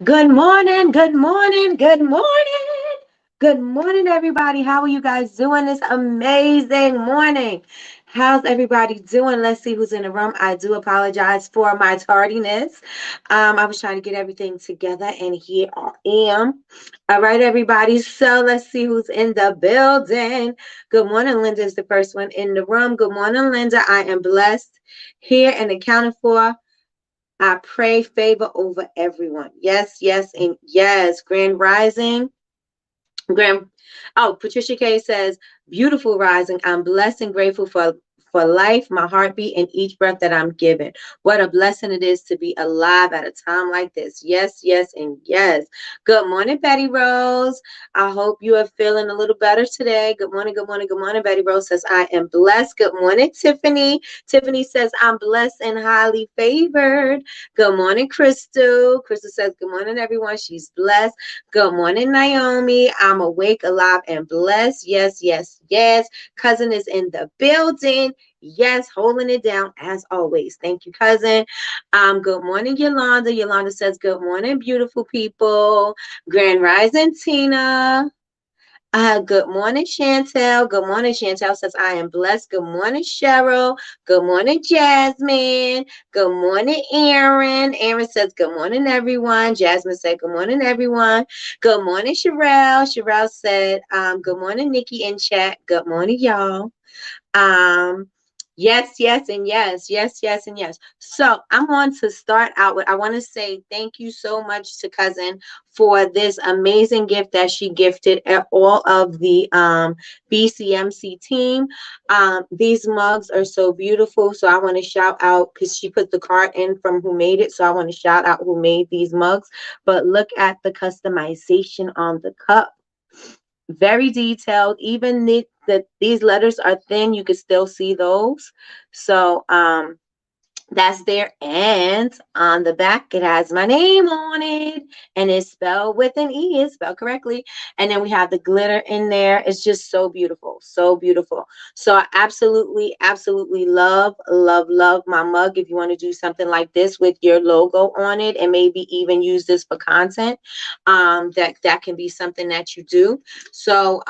Good morning, good morning, good morning. Good morning, everybody. How are you guys doing this amazing morning? How's everybody doing? Let's see who's in the room. I do apologize for my tardiness. I was trying to get everything together, and here I am. All right, everybody. So let's see who's in the building. Good morning, Linda is the first one in the room. Good morning, Linda. I am blessed, here and accounted for. I pray favor over everyone. Yes, yes, and yes. Grand Rising. Grand. Oh, Patricia K says, beautiful rising. I'm blessed and grateful for life, my heartbeat, and each breath that I'm given. What a blessing it is to be alive at a time like this. Yes, yes, and yes. Good morning, Betty Rose. I hope you are feeling a little better today. Good morning, good morning, good morning. Betty Rose says, I am blessed. Good morning, Tiffany. Tiffany says, I'm blessed and highly favored. Good morning, Crystal. Crystal says, good morning, everyone. She's blessed. Good morning, Naomi. I'm awake, alive, and blessed. Yes, yes, yes. Cousin is in the building. Yes, holding it down as always. Thank you, cousin. Good morning, Yolanda. Yolanda says, good morning, beautiful people. Grand Rising, Tina. Good morning, Chantel. Good morning, Chantel says, I am blessed. Good morning, Cheryl. Good morning, Jasmine. Good morning, Aaron. Aaron says, good morning, everyone. Jasmine said, good morning, everyone. Good morning, Sherelle. Sherelle said, good morning, Nikki in chat. Good morning, y'all. Um, yes, yes, and yes, yes, yes, and yes. So I'm going to start out with, I want to say thank you so much to cousin for this amazing gift that she gifted at all of the BCMC team. These mugs are so beautiful. So I want to shout out because she put the card in from who made it. So I want to shout out who made these mugs. But look at the customization on the cup, very detailed. Even these letters are thin, you can still see those. So that's there. And on the back, it has my name on it, and it's spelled with an E. It's spelled correctly. And then we have the glitter in there. It's just so beautiful, so beautiful. So I absolutely, absolutely love, love, love my mug. If you want to do something like this with your logo on it, and maybe even use this for content, that can be something that you do. So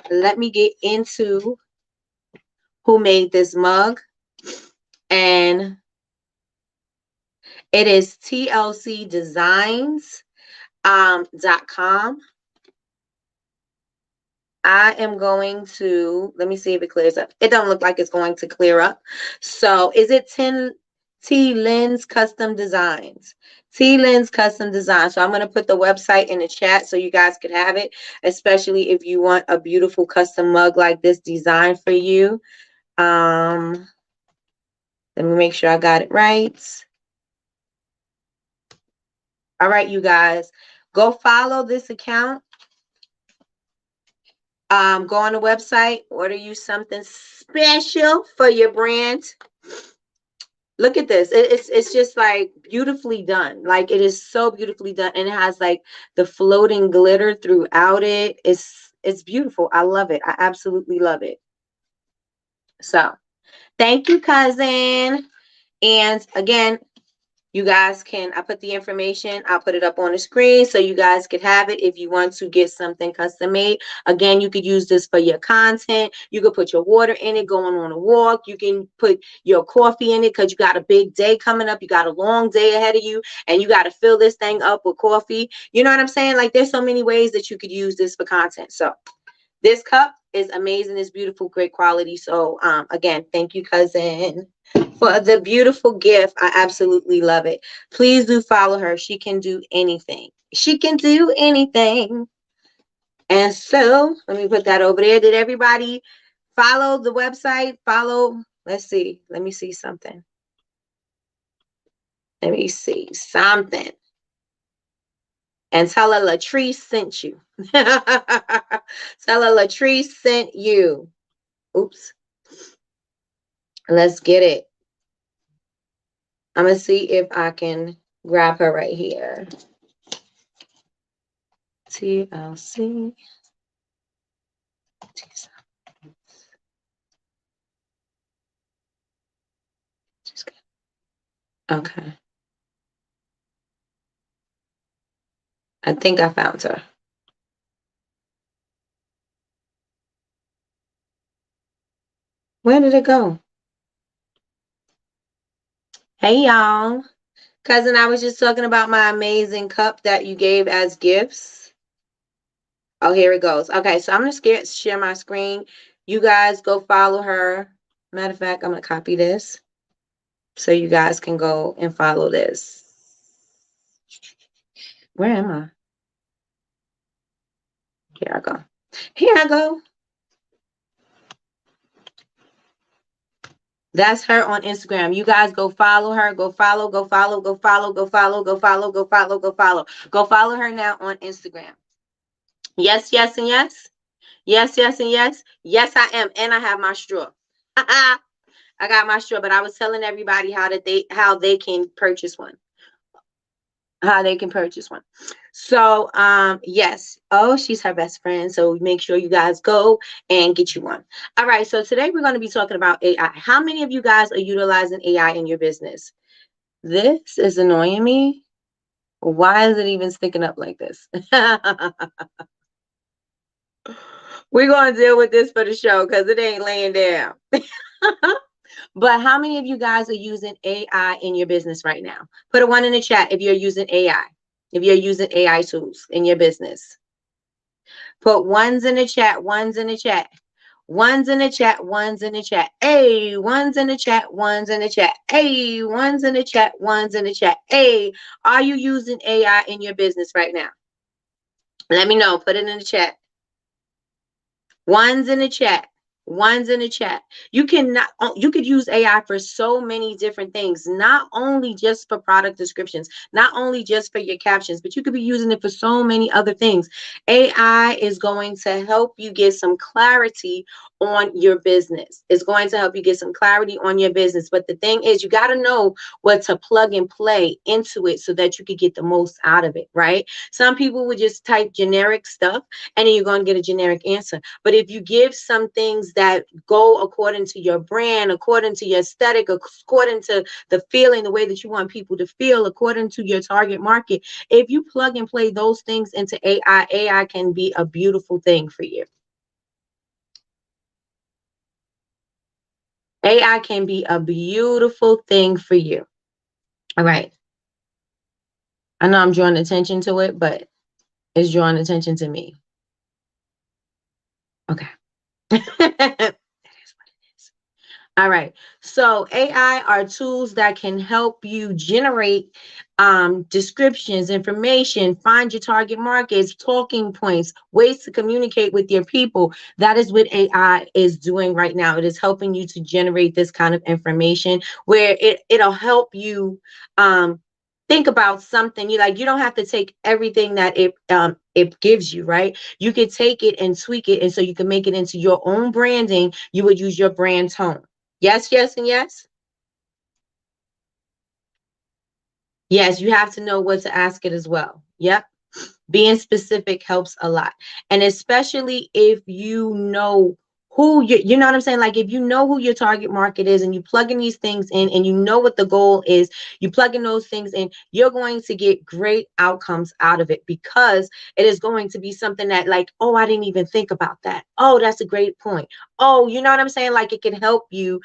let me get into who made this mug, and it is tlcdesigns.com. I am going to, let me see if it clears up. It don't look like it's going to clear up. So is it 10 T Lens Custom Designs? T Lens Custom Design. So I'm going to put the website in the chat so you guys could have it, especially if you want a beautiful custom mug like this designed for you. Let me make sure I got it right. All right, you guys, go follow this account. Go on the website, order you something special for your brand. Look at this. It's just like beautifully done. Like it is so beautifully done, and it has like the floating glitter throughout it. It's beautiful. I love it. I absolutely love it. So thank you, cousin. And again, you guys can, I put the information, I'll put it up on the screen so you guys could have it if you want to get something custom made. Again, you could use this for your content. You could put your water in it, going on a walk. You can put your coffee in it because you got a big day coming up. You got a long day ahead of you, and you got to fill this thing up with coffee. You know what I'm saying? Like there's so many ways that you could use this for content. So this cup is amazing. It's beautiful, great quality. So again, thank you, cousin, for the beautiful gift. I absolutely love it. Please do follow her. She can do anything. She can do anything. And so let me put that over there. Did everybody follow the website? Follow. Let's see. Let me see something. Let me see something. And tell her Latrice sent you. Tell her Latrice sent you. Oops. Let's get it. I'm going to see if I can grab her right here. TLC. Okay. I think I found her. Where did it go? Hey, y'all. Cousin, I was just talking about my amazing cup that you gave as gifts. Oh, here it goes. Okay, so I'm going to share my screen. You guys go follow her. Matter of fact, I'm going to copy this so you guys can go and follow this. Where am I? Here I go. Here I go. That's her on Instagram. You guys go follow her. Go follow, go follow, go follow, go follow, go follow, go follow, go follow. Go follow her now on Instagram. Yes, yes, and yes. Yes, yes, and yes. Yes, I am. And I have my straw. I got my straw, but I was telling everybody how they can purchase one. How they can purchase one. So yes. Oh, she's her best friend. So make sure you guys go and get you one. All right. So today we're going to be talking about AI. How many of you guys are utilizing AI in your business? This is annoying me. Why is it even sticking up like this? We're going to deal with this for the show because it ain't laying down. But how many of you guys are using AI in your business right now? Put a one in the chat if you're using AI. If you're using AI tools in your business. Put ones in the chat, ones in the chat. Ones in the chat, ones in the chat. Hey, ones in the chat, ones in the chat. Hey, ones in the chat, ones in the chat. Hey, are you using AI in your business right now? Let me know. Put it in the chat. Ones in the chat. Ones in the chat. You could use AI for so many different things, not only just for product descriptions, not only just for your captions, but you could be using it for so many other things. AI is going to help you get some clarity on your business. It's going to help you get some clarity on your business. But the thing is, you got to know what to plug and play into it so that you could get the most out of it, right? Some people would just type generic stuff and then you're going to get a generic answer. But if you give some things that go according to your brand, according to your aesthetic, according to the feeling, the way that you want people to feel, according to your target market, if you plug and play those things into AI, AI can be a beautiful thing for you. AI can be a beautiful thing for you. All right. I know I'm drawing attention to it, but it's drawing attention to me. Okay. All right. So AI are tools that can help you generate descriptions, information, find your target markets, talking points, ways to communicate with your people. That is what AI is doing right now. It is helping you to generate this kind of information where it'll help you think about something. You don't have to take everything that it gives you, right? You could take it and tweak it, and so you can make it into your own branding. You would use your brand tone. Yes, yes, and yes. Yes, you have to know what to ask it as well. Yep. Being specific helps a lot. And especially if you know you know what I'm saying? Like if you know who your target market is and you plug in these things in and you know what the goal is, you plug in those things in, you're going to get great outcomes out of it because it is going to be something that like, oh, I didn't even think about that. Oh, that's a great point. Oh, you know what I'm saying? Like it can help you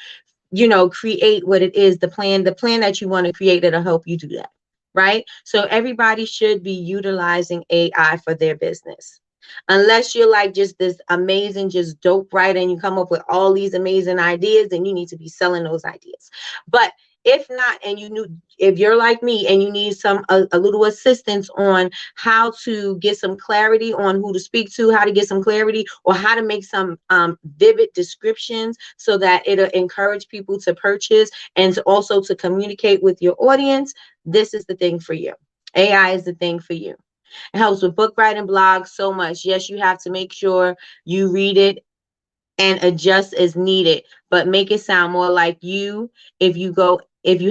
create what it is, the plan that you want to create that'll help you do that. Right. So everybody should be utilizing AI for their business. Unless you're like just this amazing, just dope writer and you come up with all these amazing ideas, then you need to be selling those ideas. But if not, and if you're like me and you need a little assistance on how to get some clarity on who to speak to, how to get some clarity, or how to make some vivid descriptions so that it'll encourage people to purchase and also to communicate with your audience, this is the thing for you. AI is the thing for you. It helps with book writing, blogs so much. Yes, you have to make sure you read it and adjust as needed, but make it sound more like you. If you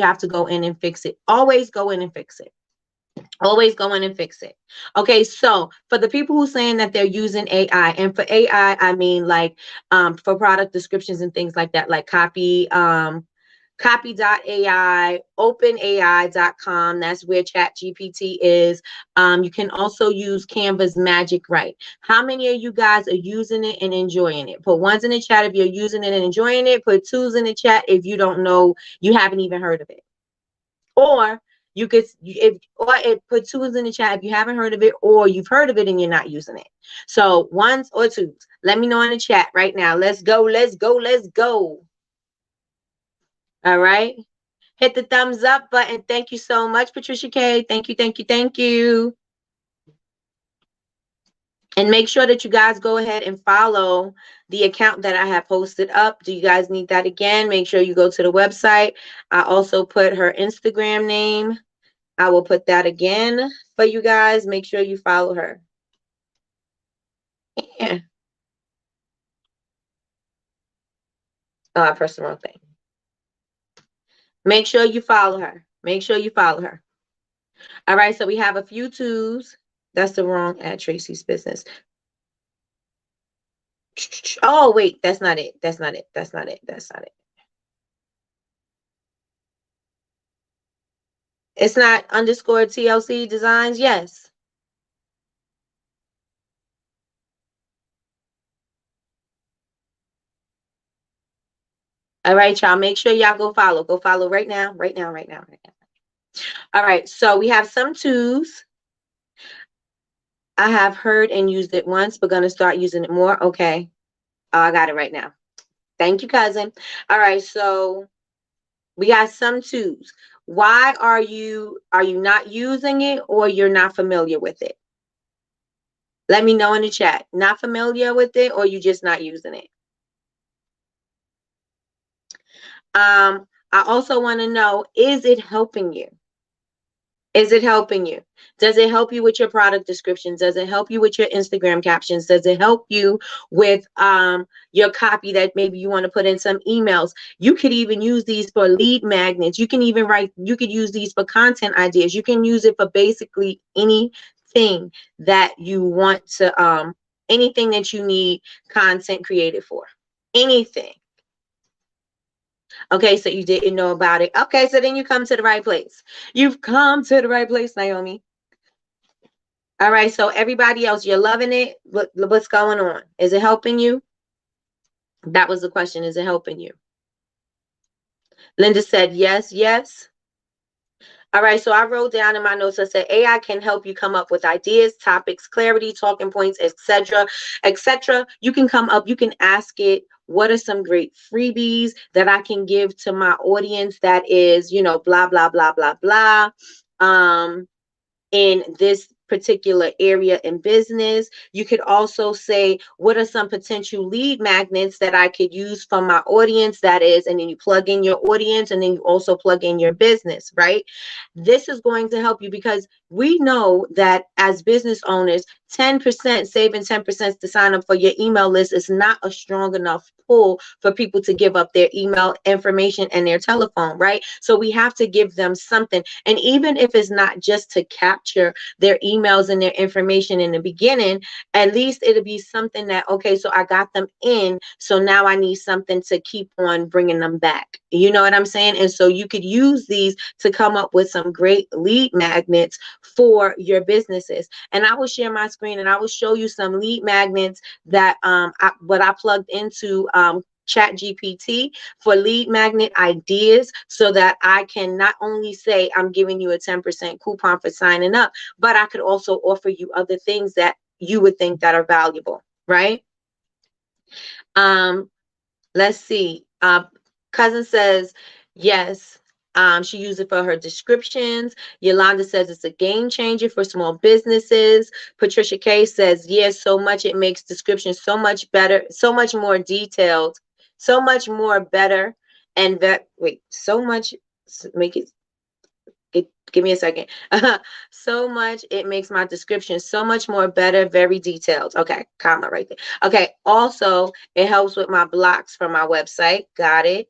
have to go in and fix it, always go in and fix it. Always go in and fix it. Okay, so for the people who saying that they're using AI, and for AI, I mean like for product descriptions and things like that, like copy, Copy.ai, OpenAI.com. That's where ChatGPT is. You can also use Canva's Magic Write. How many of you guys are using it and enjoying it? Put ones in the chat if you're using it and enjoying it. Put twos in the chat if you don't know, you haven't even heard of it. Or you could put twos in the chat if you haven't heard of it, or you've heard of it and you're not using it. So ones or twos. Let me know in the chat right now. Let's go, let's go, let's go. All right. Hit the thumbs up button. Thank you so much, Patricia K. Thank you, thank you, thank you. And make sure that you guys go ahead and follow the account that I have posted up. Do you guys need that again? Make sure you go to the website. I also put her Instagram name. I will put that again for you guys. Make sure you follow her. Yeah. Oh, I pressed the wrong thing. Make sure you follow her. Make sure you follow her. All right, so we have a few twos. That's the wrong at Tracy's business. Oh, wait, that's not it. That's not it. That's not it. That's not it. It's not underscore TLC designs. Yes. All right, y'all. Make sure y'all go follow. Go follow right now. Right now. Right now. Right now. All right. So we have some twos. I have heard and used it once, but gonna start using it more. Okay. Oh, I got it right now. Thank you, cousin. All right. So we got some twos. Why are you not using it, or you're not familiar with it? Let me know in the chat. Not familiar with it, or you just not using it? I also want to know, is it helping you? Is it helping you? Does it help you with your product descriptions? Does it help you with your Instagram captions? Does it help you with your copy that maybe you want to put in some emails? You could even use these for lead magnets. You can even you could use these for content ideas. You can use it for basically anything that you want to, anything that you need content created for. Anything. Okay, so you didn't know about it. Okay, so then you come to the right place. You've come to the right place, Naomi. All right, so everybody else, you're loving it. What's going on? Is it helping you? That was the question. Is it helping you? Linda said yes, yes. All right, so I wrote down in my notes, I said AI can help you come up with ideas, topics, clarity, talking points, etc., etc. You can come up, you can ask it, what are some great freebies that I can give to my audience that is, blah, blah, blah, blah, blah. In this particular area in business. You could also say, what are some potential lead magnets that I could use from my audience, that is, and then you plug in your audience and then you also plug in your business, right? This is going to help you, because we know that as business owners, 10% saving 10% to sign up for your email list is not a strong enough pull for people to give up their email information and their telephone, right? So we have to give them something. And even if it's not just to capture their emails and their information in the beginning, at least it'll be something that, okay, so I got them in, so now I need something to keep on bringing them back. You know what I'm saying? And so you could use these to come up with some great lead magnets for your businesses. And I will share my screen and I will show you some lead magnets that I plugged into Chat GPT for lead magnet ideas, so that I can not only say I'm giving you a 10% coupon for signing up, but I could also offer you other things that you would think that are valuable, right? Let's see. Cousin says yes. She used it for her descriptions. Yolanda says it's a game changer for small businesses. Patricia K says yes, so much it makes descriptions so much better, so much more detailed, so much more better, and that so much make it. Give me a second. So much it makes my description so much more better, very detailed. Okay, comma right there. Okay, also it helps with my blocks from my website. Got it.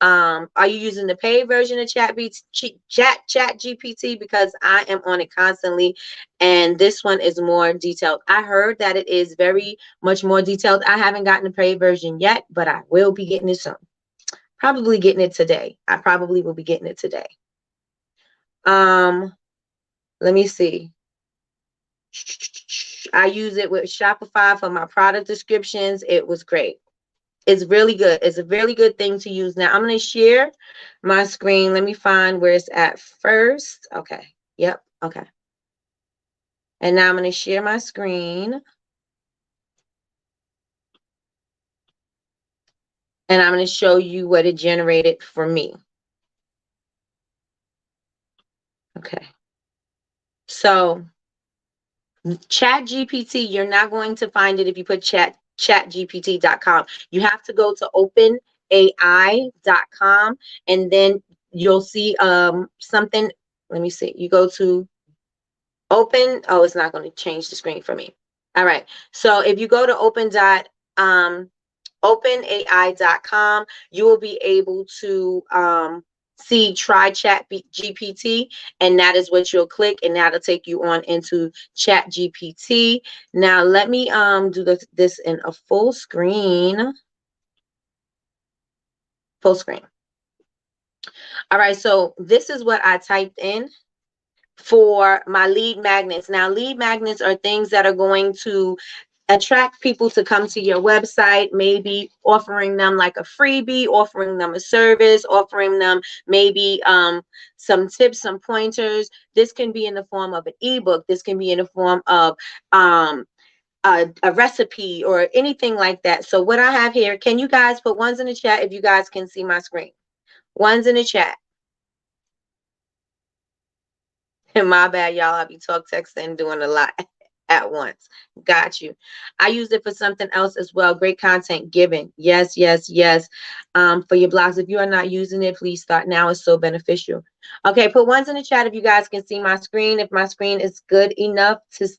Are you using the paid version of Chat GPT? Because I am on it constantly, and this one is more detailed. I heard that it is very much more detailed. I haven't gotten the paid version yet, but I will be getting it soon. Probably getting it today. I probably will be getting it today. Let me see. I use it with Shopify for my product descriptions. It was great. It's really good. It's a really good thing to use. Now I'm going to share my screen. Let me find where it's at first. Okay. Yep. Okay. And now I'm going to share my screen. And I'm going to show you what it generated for me. Okay. So Chat GPT, you're not going to find it if you put chatgpt.com. You have to go to openai.com and then you'll see something. Let me see. You go to open. Oh, it's not going to change the screen for me. All right. So if you go to openai.com, you will be able to see try chat GPT, and that is what you'll click, and that'll take you on into chat GPT. Now let me do this in a full screen. All right, so this is what I typed in for my lead magnets. Now lead magnets are things that are going to attract people to come to your website, maybe offering them like a freebie, offering them a service, offering them maybe some tips, some pointers. This can be in the form of an ebook. This can be in the form of a recipe or anything like that. So what I have here, can you guys put ones in the chat if you guys can see my screen? Ones in the chat. My bad, y'all. I'll be texting, doing a lot at once. Got you. I use it for something else as well. Great content given. Yes, yes, yes. For your blogs. If you are not using it, please start now. It's so beneficial. Okay, put ones in the chat if you guys can see my screen. If my screen is good enough to,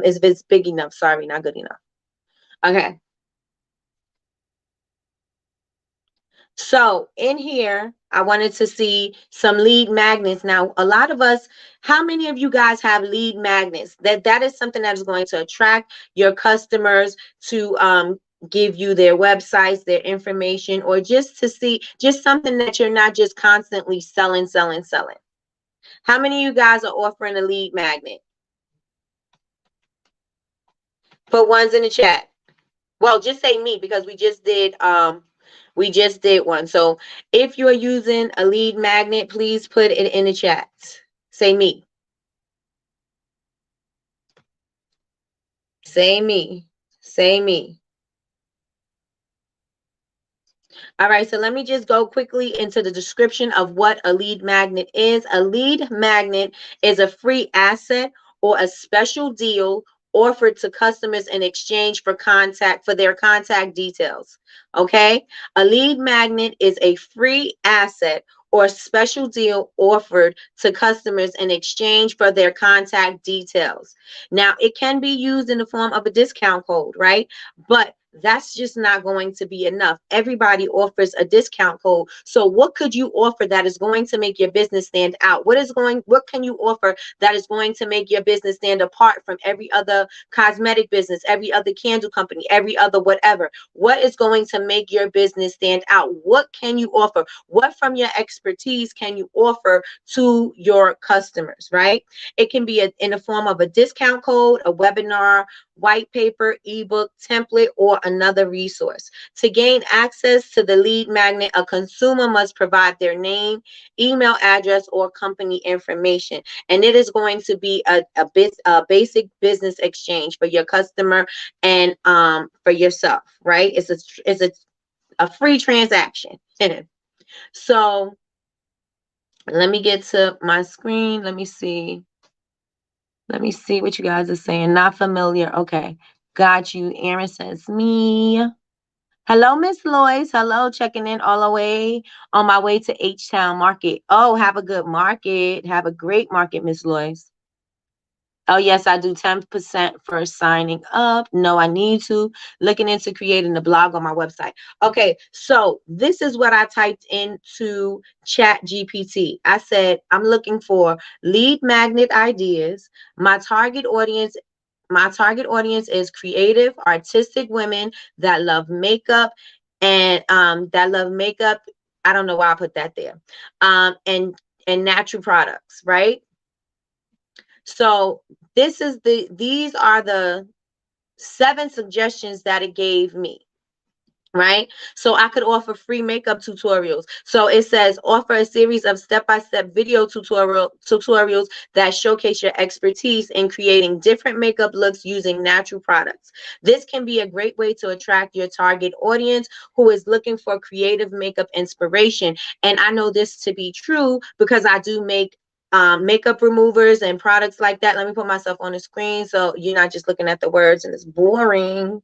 if it's big enough. Sorry, not good enough. Okay. So in here, I wanted to see some lead magnets. Now, a lot of us, how many of you guys have lead magnets? That is something that is going to attract your customers to give you their websites, their information, or just to see, just something that you're not just constantly selling. How many of you guys are offering a lead magnet? Put ones in the chat. Well, just say me, because we just did one. So if you're using a lead magnet, please put it in the chat. Say me. Say me. Say me. All right, so let me just go quickly into the description of what a lead magnet is. A lead magnet is a free asset or a special deal offered to customers in exchange for their contact details. Okay, a lead magnet is a free asset or special deal offered to customers in exchange for their contact details. Now, it can be used in the form of a discount code, right? But that's just not going to be enough. Everybody offers a discount code. So what could you offer that is going to make your business stand out? What can you offer that is going to make your business stand apart from every other cosmetic business, every other candle company, every other whatever? What is going to make your business stand out? What can you offer? What from your expertise can you offer to your customers, right? It can be in the form of a discount code, a webinar, white paper, ebook, template, or another resource. To gain access to the lead magnet, a consumer must provide their name, email address, or company information. And it is going to be a basic business exchange for your customer and for yourself, right? It's a free transaction. So let me get to my screen. Let me see. Let me see what you guys are saying. Not familiar. Okay. Got you. Aaron says me. Hello, Miss Lois. Hello, checking in all the way on my way to H-Town Market. Oh, have a good market. Have a great market, Miss Lois. Oh, yes, I do 10% for signing up. No, I need to. Looking into creating a blog on my website. Okay, so this is what I typed into Chat GPT. I said, I'm looking for lead magnet ideas. My target audience is creative, artistic women that love makeup and I don't know why I put that there. And natural products, right? So these are the 7 suggestions that it gave me. Right? So I could offer free makeup tutorials. So it says offer a series of step-by-step video tutorials that showcase your expertise in creating different makeup looks using natural products. This can be a great way to attract your target audience who is looking for creative makeup inspiration. And I know this to be true because I do make makeup removers and products like that. Let me put myself on the screen so you're not just looking at the words and it's boring.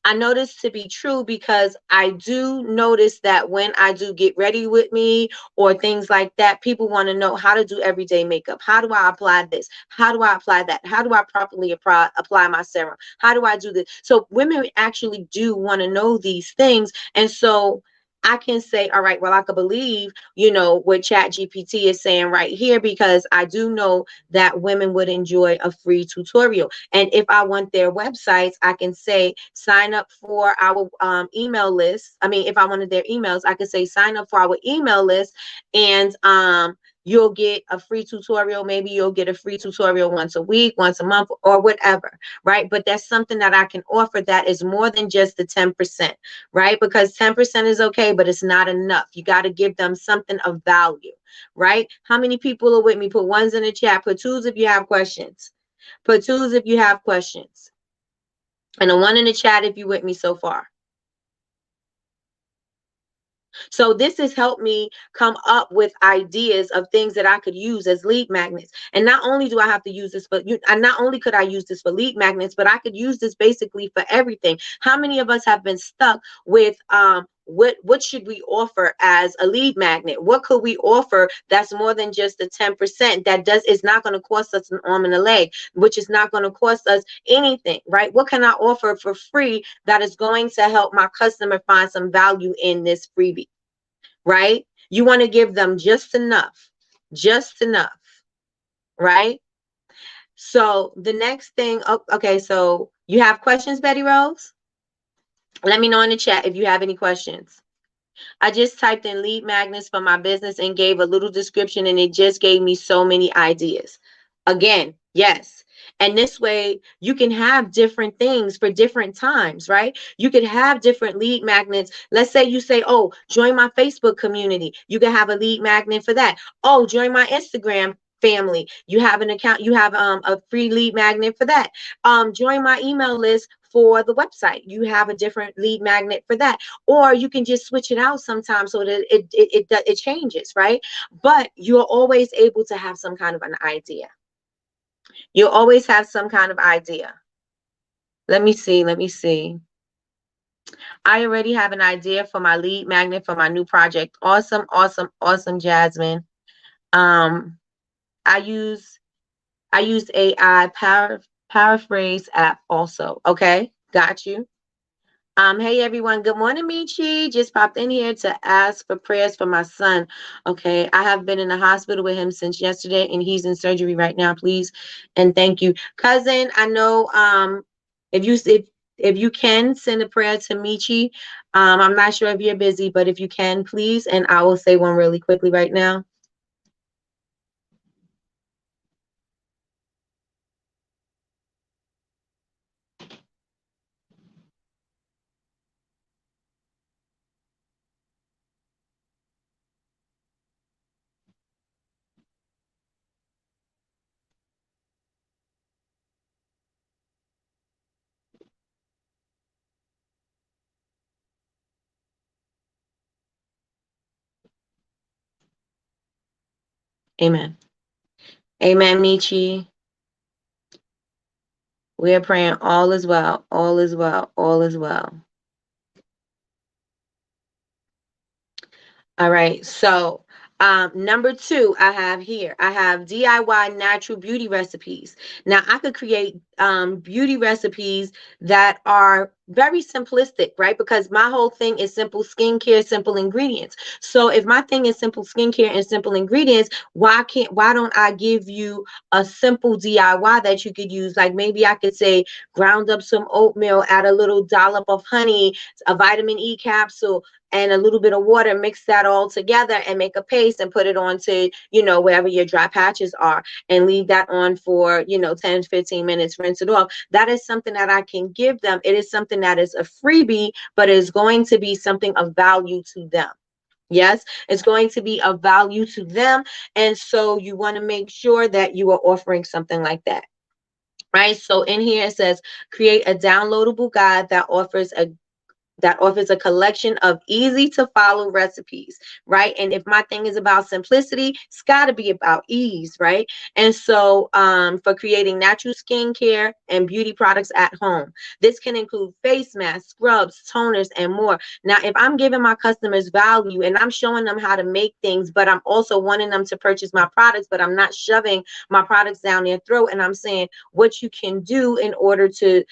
I notice to be true because I do notice that when I do get ready with me or things like that, people want to know how to do everyday makeup. How do I apply this? How do I apply that? How do I properly apply my serum? How do I do this? So women actually do want to know these things. And so I can say, all right, well, I could believe, what Chat GPT is saying right here, because I do know that women would enjoy a free tutorial. And if I want their websites, I can say, sign up for our email list. I mean, if I wanted their emails, I could say, sign up for our email list, and you'll get a free tutorial. Maybe you'll get a free tutorial once a week, once a month, or whatever, right? But that's something that I can offer that is more than just the 10%, right? Because 10% is okay, but it's not enough. You got to give them something of value, right? How many people are with me? Put ones in the chat. Put twos if you have questions. Put twos if you have questions. And a one in the chat if you're with me so far. So this has helped me come up with ideas of things that I could use as lead magnets. And not only do I have to use this, but not only could I use this for lead magnets, but I could use this basically for everything. How many of us have been stuck with what should we offer as a lead magnet? What could we offer that's more than just the 10% that is not going to cost us an arm and a leg, which is not going to cost us anything, right? What can I offer for free that is going to help my customer find some value in this freebie, right? You want to give them just enough, right? So the next thing, okay, so you have questions, Betty Rose? Let me know in the chat if you have any questions. I just typed in lead magnets for my business and gave a little description, and it just gave me so many ideas. Again, yes. And this way you can have different things for different times, right? You could have different lead magnets. Let's say you say, oh, join my Facebook community. You can have a lead magnet for that. Oh, join my Instagram family. You have an account, you have a free lead magnet for that. Join my email list for the website. You have a different lead magnet for that. Or you can just switch it out sometimes so that it changes, right? But you're always able to have some kind of an idea. You'll always have some kind of idea. Let me see. I already have an idea for my lead magnet for my new project. Awesome, Jasmine. I use AI paraphrase app also. Okay, got you. Hey everyone, good morning, Michi. Just popped in here to ask for prayers for my son. Okay, I have been in the hospital with him since yesterday, and he's in surgery right now. Please and thank you, cousin. I know if you can send a prayer to Michi. I'm not sure if you're busy, but if you can, please, and I will say one really quickly right now. Amen. Amen, Michi. We are praying all is well, all is well, all is well. All right, so number 2 I have DIY natural beauty recipes. Now I could create beauty recipes that are very simplistic, right? Because my whole thing is simple skincare, simple ingredients. So if my thing is simple skincare and simple ingredients, why don't I give you a simple DIY that you could use? Like maybe I could say ground up some oatmeal, add a little dollop of honey, a vitamin E capsule, and a little bit of water, mix that all together and make a paste and put it onto, wherever your dry patches are, and leave that on for, 10, 15 minutes, rinse it off. That is something that I can give them. It is something that is a freebie, but is going to be something of value to them. Yes, it's going to be of value to them. And so you want to make sure that you are offering something like that. Right. So in here it says create a downloadable guide that offers a collection of easy to follow recipes, right? And if my thing is about simplicity, it's got to be about ease, right? And so for creating natural skincare and beauty products at home, this can include face masks, scrubs, toners, and more. Now, if I'm giving my customers value and I'm showing them how to make things, but I'm also wanting them to purchase my products, but I'm not shoving my products down their throat, and I'm saying what you can do in order to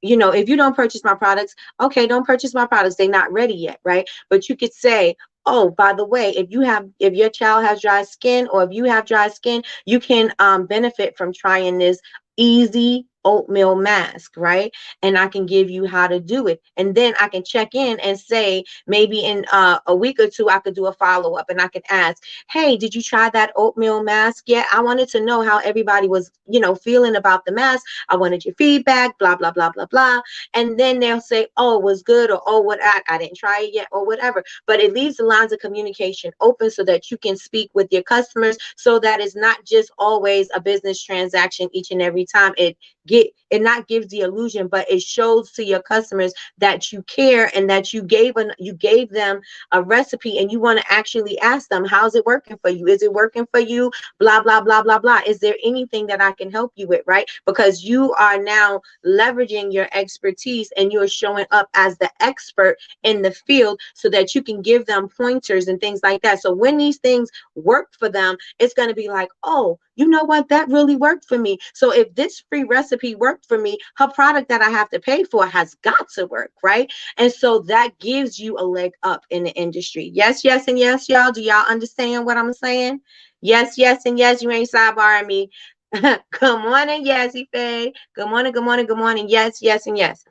if you don't purchase my products, okay, don't purchase my products. They're not ready yet, right? But you could say, oh, by the way, if your child has dry skin, or if you have dry skin, you can benefit from trying this easy oatmeal mask, right? And I can give you how to do it. And then I can check in and say, maybe in a week or two, I could do a follow-up, and I can ask, hey, did you try that oatmeal mask yet? I wanted to know how everybody was, feeling about the mask. I wanted your feedback, blah, blah, blah, blah, blah. And then they'll say, oh, it was good, or oh, what, I didn't try it yet, or whatever. But it leaves the lines of communication open so that you can speak with your customers, so that it's not just always a business transaction each and every time. It not gives the illusion, but it shows to your customers that you care, and that you gave them a recipe, and you want to actually ask them, how's it working for you? Is it working for you? Blah, blah, blah, blah, blah. Is there anything that I can help you with, right? Because you are now leveraging your expertise, and you're showing up as the expert in the field, so that you can give them pointers and things like that. So when these things work for them, it's going to be like, oh, you know what, that really worked for me. So if this free recipe worked for me, her product that I have to pay for has got to work, right? And so that gives you a leg up in the industry. Yes, yes, and yes, y'all. Do y'all understand what I'm saying? Yes, yes, and yes. You ain't sidebarring me. Good morning, Yesy Faye. Good morning, good morning, good morning. Yes, yes, and yes.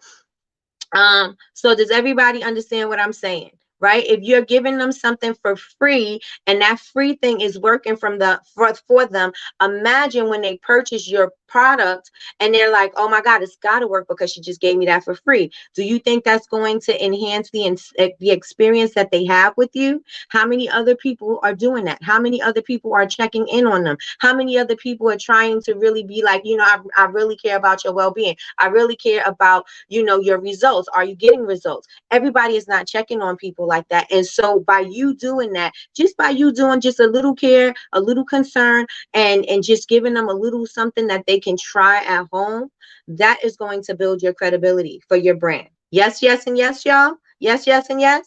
So does everybody understand what I'm saying? Right? If you're giving them something for free, and that free thing is working for them, imagine when they purchase your product and they're like, oh my God, it's got to work because she just gave me that for free. Do you think that's going to enhance the experience that they have with you? How many other people are doing that? How many other people are checking in on them? How many other people are trying to really be like, I really care about your well-being. I really care about, your results. Are you getting results? Everybody is not checking on people like that. And so by you doing that, just by you doing just a little care, a little concern, and just giving them a little something that they can try at home, that is going to build your credibility for your brand. Yes, yes, and yes, y'all. Yes, yes, and yes.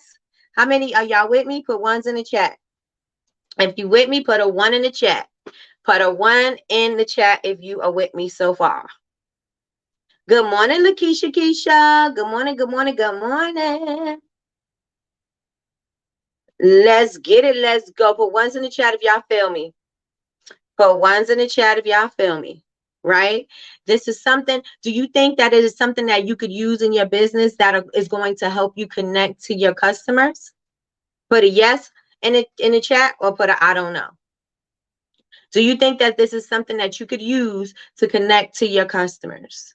How many are y'all with me? Put ones in the chat. If you with me, put a one in the chat. Put a one in the chat if you are with me so far. Good morning, Lakeisha Keisha. Good morning, good morning, good morning. Let's get it. Let's go. Put ones in the chat if y'all feel me. Put ones in the chat if y'all feel me. Right? This is something. Do you think that it is something that you could use in your business that is going to help you connect to your customers? Put a yes in the chat, or put a I don't know. Do you think that this is something that you could use to connect to your customers?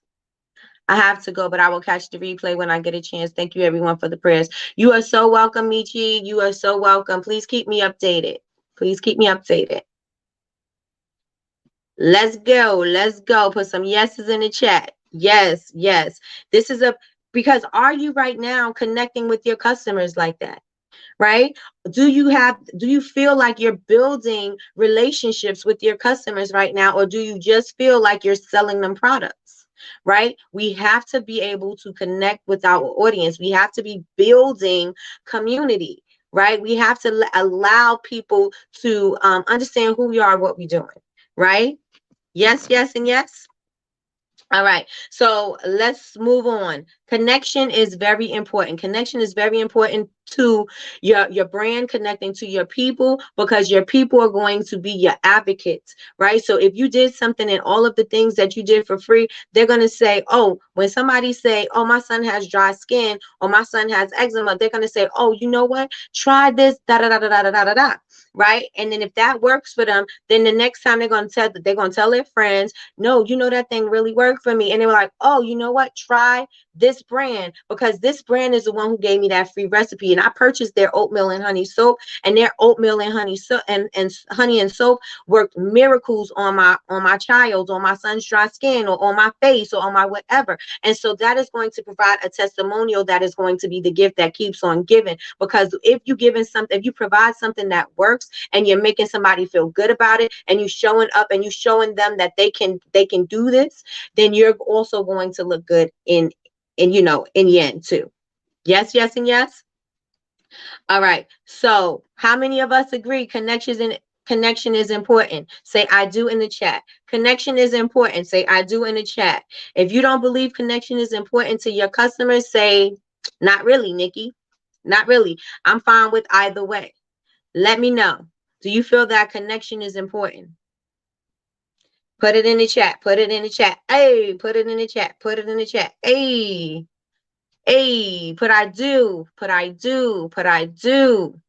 I have to go, but I will catch the replay when I get a chance. Thank you, everyone, for the prayers. You are so welcome, Michi. You are so welcome. Please keep me updated. Please keep me updated. Let's go. Let's go. Put some yeses in the chat. Yes, yes. This is because are you right now connecting with your customers like that? Right? Do you feel like you're building relationships with your customers right now, or do you just feel like you're selling them products? Right? We have to be able to connect with our audience. We have to be building community, right? We have to allow people to understand who we are, what we're doing, right? Yes, yes, and yes. All right. So let's move on. Connection is very important. Connection is very important to your brand, connecting to your people, because your people are going to be your advocates, right? So if you did something and all of the things that you did for free, they're going to say, oh, when somebody say, oh, my son has dry skin or my son has eczema, they're going to say, oh, you know what? Try this, da da da da da da da da, right? And then if that works for them, then the next time they're going to tell their friends, no, you know, that thing really worked for me. And they were like, oh, you know what? Try this brand, because this brand is the one who gave me that free recipe. And I purchased their oatmeal and honey soap, and their oatmeal and honey soap and honey and soap worked miracles on my child, on my son's dry skin, or on my face, or on my whatever. And so that is going to provide a testimonial that is going to be the gift that keeps on giving. Because if you giving something, if you provide something that works, and you're making somebody feel good about it, and you showing up and you showing them that they can do this, then you're also going to look good in in the end too. Yes, yes, and yes. All right. So how many of us agree connection is important? Say I do in the chat. Connection is important. Say I do in the chat. If you don't believe connection is important to your customers, say not really, Nikki. Not really. I'm fine with either way. Let me know. Do you feel that connection is important? Put it in the chat. Put it in the chat. Hey, put it in the chat. Put it in the chat. Hey, hey, put I do. Put I do. Put I do.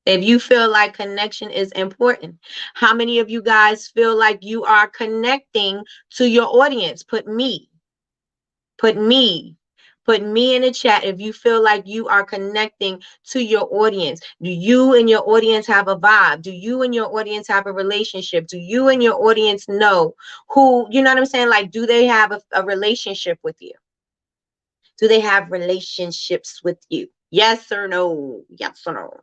If you feel like connection is important, how many of you guys feel like you are connecting to your audience? Put me. Put me. Put me in the chat if you feel like you are connecting to your audience. Do you and your audience have a vibe? Do you and your audience have a relationship? Do you and your audience know who, you know what I'm saying? Like, do they have a relationship with you? Do they have relationships with you? Yes or no? Yes or no?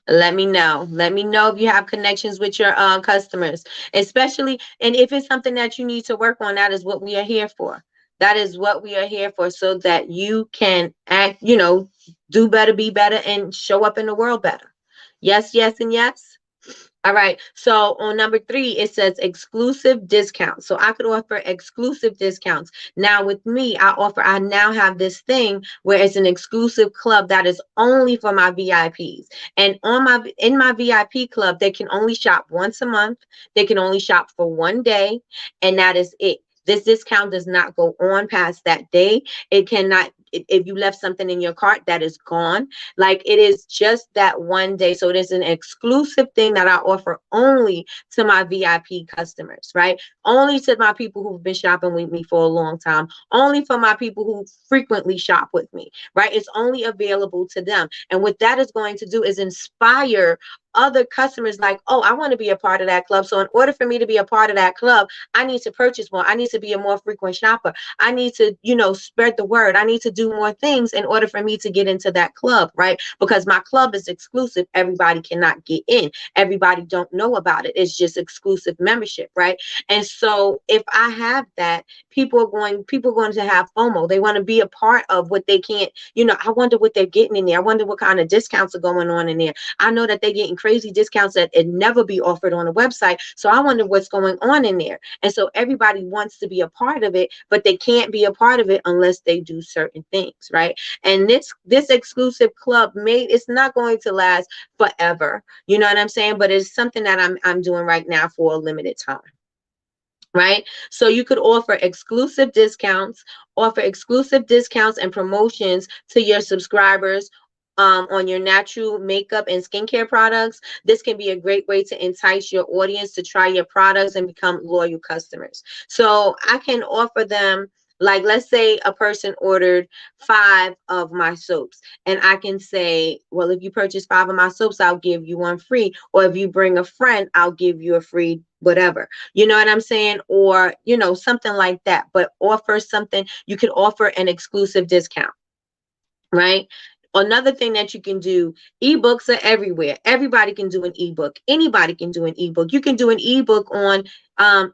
Let me know. Let me know if you have connections with your customers, especially, and if it's something that you need to work on, that is what we are here for. That is what we are here for, so that you can act, do better, be better, and show up in the world better. Yes, yes, and yes. All right. So on number 3, it says exclusive discounts. So I could offer exclusive discounts. Now with me, I now have this thing where it's an exclusive club that is only for my VIPs. And in my VIP club, they can only shop once a month. They can only shop for one day, and that is it. This discount does not go on past that day. It cannot, if you left something in your cart, that is gone. Like, it is just that one day. So it is an exclusive thing that I offer only to my VIP customers, right? Only to my people who've been shopping with me for a long time. Only for my people who frequently shop with me, right? It's only available to them. And what that is going to do is inspire other customers, like, oh, I want to be a part of that club. So in order for me to be a part of that club, I need to purchase more. I need to be a more frequent shopper. I need to, spread the word. I need to do more things in order for me to get into that club, right? Because my club is exclusive. Everybody cannot get in. Everybody don't know about it. It's just exclusive membership, right? And so if I have that, people are going to have FOMO. They want to be a part of what they can't, I wonder what they're getting in there. I wonder what kind of discounts are going on in there. I know that they're getting crazy discounts that it never be offered on a website. So I wonder what's going on in there. And so everybody wants to be a part of it, but they can't be a part of it unless they do certain things, right? And this exclusive club it's not going to last forever. You know what I'm saying? But it's something that I'm doing right now for a limited time. Right? So you could offer exclusive discounts, and promotions to your subscribers on your natural makeup and skincare products. This can be a great way to entice your audience to try your products and become loyal customers. So I can offer them, like, let's say a person ordered 5 of my soaps, and I can say, well, if you purchase 5 of my soaps, I'll give you one free. Or if you bring a friend, I'll give you a free whatever. You know what I'm saying? Or, something like that. But offer something. You could offer an exclusive discount, right? Another thing that you can do, ebooks are everywhere. Everybody can do an ebook. Anybody can do an ebook. You can do an ebook on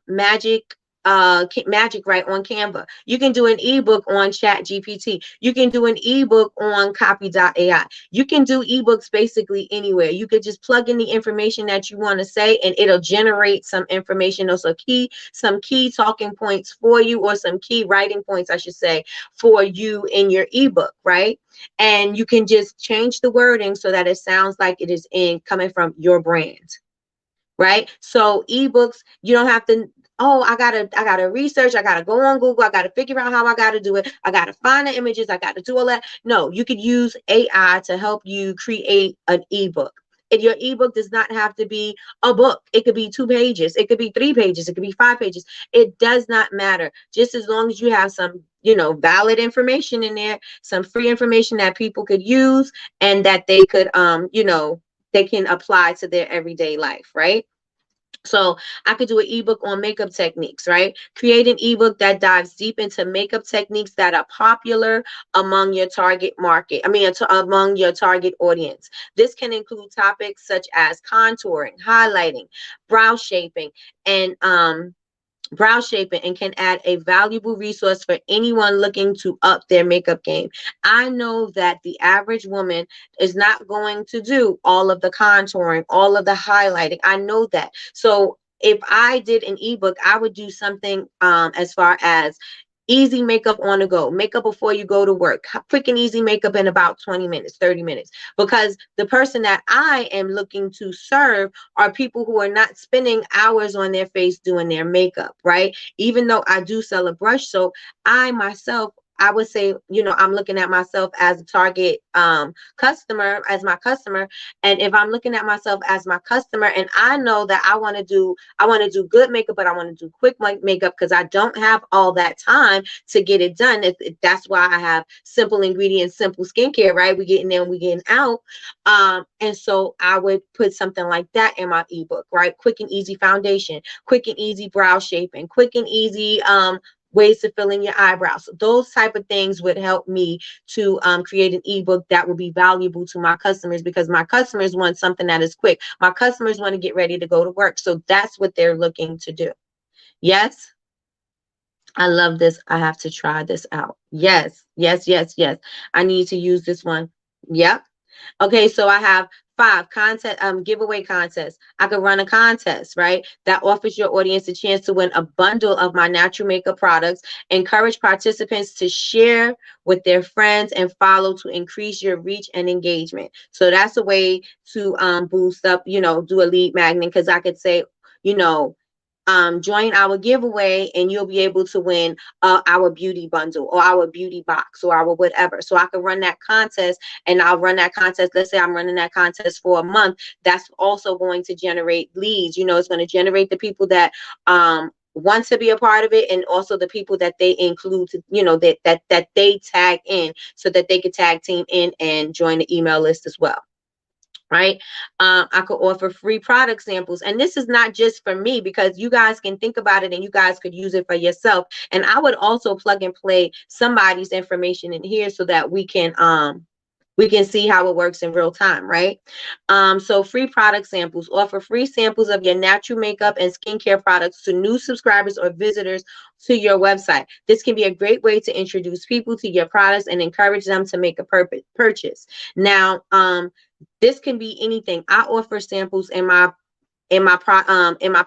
magic Magic Write on Canva. You can do an ebook on Chat GPT. You can do an ebook on Copy.ai. You can do ebooks basically anywhere. You could just plug in the information that you want to say, and it'll generate some information, or some key talking points for you, or some key writing points, I should say, for you in your ebook, right? And you can just change the wording so that it sounds like it is coming from your brand, right? So ebooks, you don't have to, oh, I gotta research, I gotta go on Google, I gotta figure out how I gotta do it, I gotta find the images, I gotta do all that. No, you could use AI to help you create an ebook. And your ebook does not have to be a book. It could be 2 pages, it could be 3 pages, it could be 5 pages. It does not matter. Just as long as you have some, valid information in there, some free information that people could use, and that they could, they can apply to their everyday life, right? So I could do an ebook on makeup techniques, right? Create an ebook that dives deep into makeup techniques that are popular among your target market. I mean, among your target audience. This can include topics such as contouring, highlighting, brow shaping, and can add a valuable resource for anyone looking to up their makeup game. I know that the average woman is not going to do all of the contouring, all of the highlighting. I know that. So if I did an ebook, I would do something as far as easy makeup on the go, makeup before you go to work, quick and easy makeup in about 20 minutes, 30 minutes, because the person that I am looking to serve are people who are not spending hours on their face doing their makeup, right? Even though I do sell a brush soap, I myself, I would say, I'm looking at myself as a target customer, as my customer. And if I'm looking at myself as my customer, and I know that I want to do good makeup, but I want to do quick makeup because I don't have all that time to get it done. That's why I have simple ingredients, simple skincare, right? We getting in, we getting out. And so I would put something like that in my ebook, right? Quick and easy foundation, quick and easy brow shaping, quick and easy ways to fill in your eyebrows. Those type of things would help me to create an ebook that will be valuable to my customers, because my customers want something that is quick. My customers want to get ready to go to work. So that's what they're looking to do. Yes. I love this. I have to try this out. Yes, yes, yes, yes. I need to use this one. Yep. Okay, so I have 5 giveaway contests. I could run a contest, right? That offers your audience a chance to win a bundle of my natural makeup products. Encourage participants to share with their friends and follow to increase your reach and engagement. So that's a way to boost up, do a lead magnet, because I could say, you know, join our giveaway and you'll be able to win our beauty bundle or our beauty box or our whatever. So I can run that contest, and I'll run that contest. Let's say I'm running that contest for a month. That's also going to generate leads. It's going to generate the people that want to be a part of it, and also the people that they include, that they tag in, so that they could tag team in and join the email list as well. Right. I could offer free product samples. And this is not just for me, because you guys can think about it and you guys could use it for yourself. And I would also plug and play somebody's information in here so that we can see how it works in real time, right? So free product samples. Offer free samples of your natural makeup and skincare products to new subscribers or visitors to your website. This can be a great way to introduce people to your products and encourage them to make a purchase. Now, this can be anything. I offer samples in my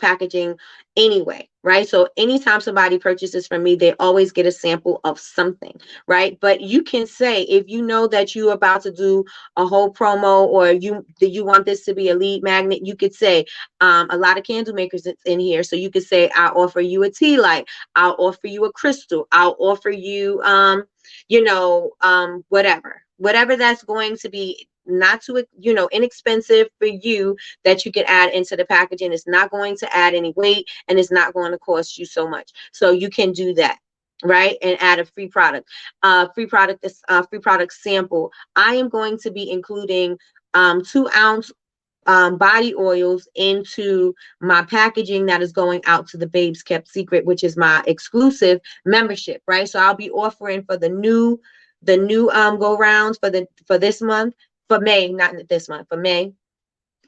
packaging anyway, right? So anytime somebody purchases from me, they always get a sample of something, right? But you can say, if you know that you're about to do a whole promo, or you want this to be a lead magnet, you could say a lot of candle makers in here. So you could say, I'll offer you a tea light, I'll offer you a crystal, I'll offer you whatever that's going to be not too inexpensive for you, that you can add into the packaging. It's not going to add any weight, and it's not going to cost you so much. So you can do that, right? And add a free product free product sample. I am going to be including 2-ounce body oils into my packaging that is going out to the Babes Kept Secret, which is my exclusive membership, right? So I'll be offering for the new go rounds for this month, for May, not this month, for May.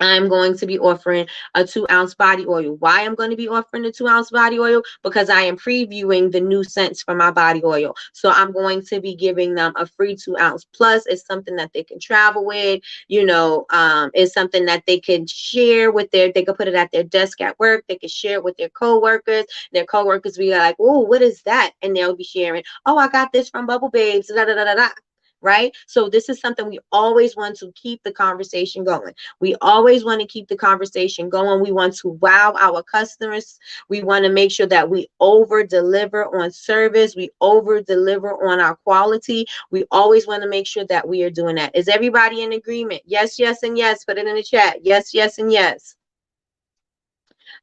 I'm going to be offering a 2-ounce body oil. Why I'm going to be offering the 2-ounce body oil? Because I am previewing the new scents for my body oil. So I'm going to be giving them a free 2-ounce. Plus, it's something that they can travel with. It's something that they can share with they could put it at their desk at work. They can share it with their coworkers. Their coworkers be like, "Oh, what is that?" And they'll be sharing, "Oh, I got this from Bubble Babes." Da da da da da. Right? So this is something we always want to keep the conversation going. We always want to keep the conversation going. We want to wow our customers. We want to make sure that we over deliver on service. We over deliver on our quality. We always want to make sure that we are doing that. Is everybody in agreement? Yes, yes, and yes. Put it in the chat. Yes, yes, and yes.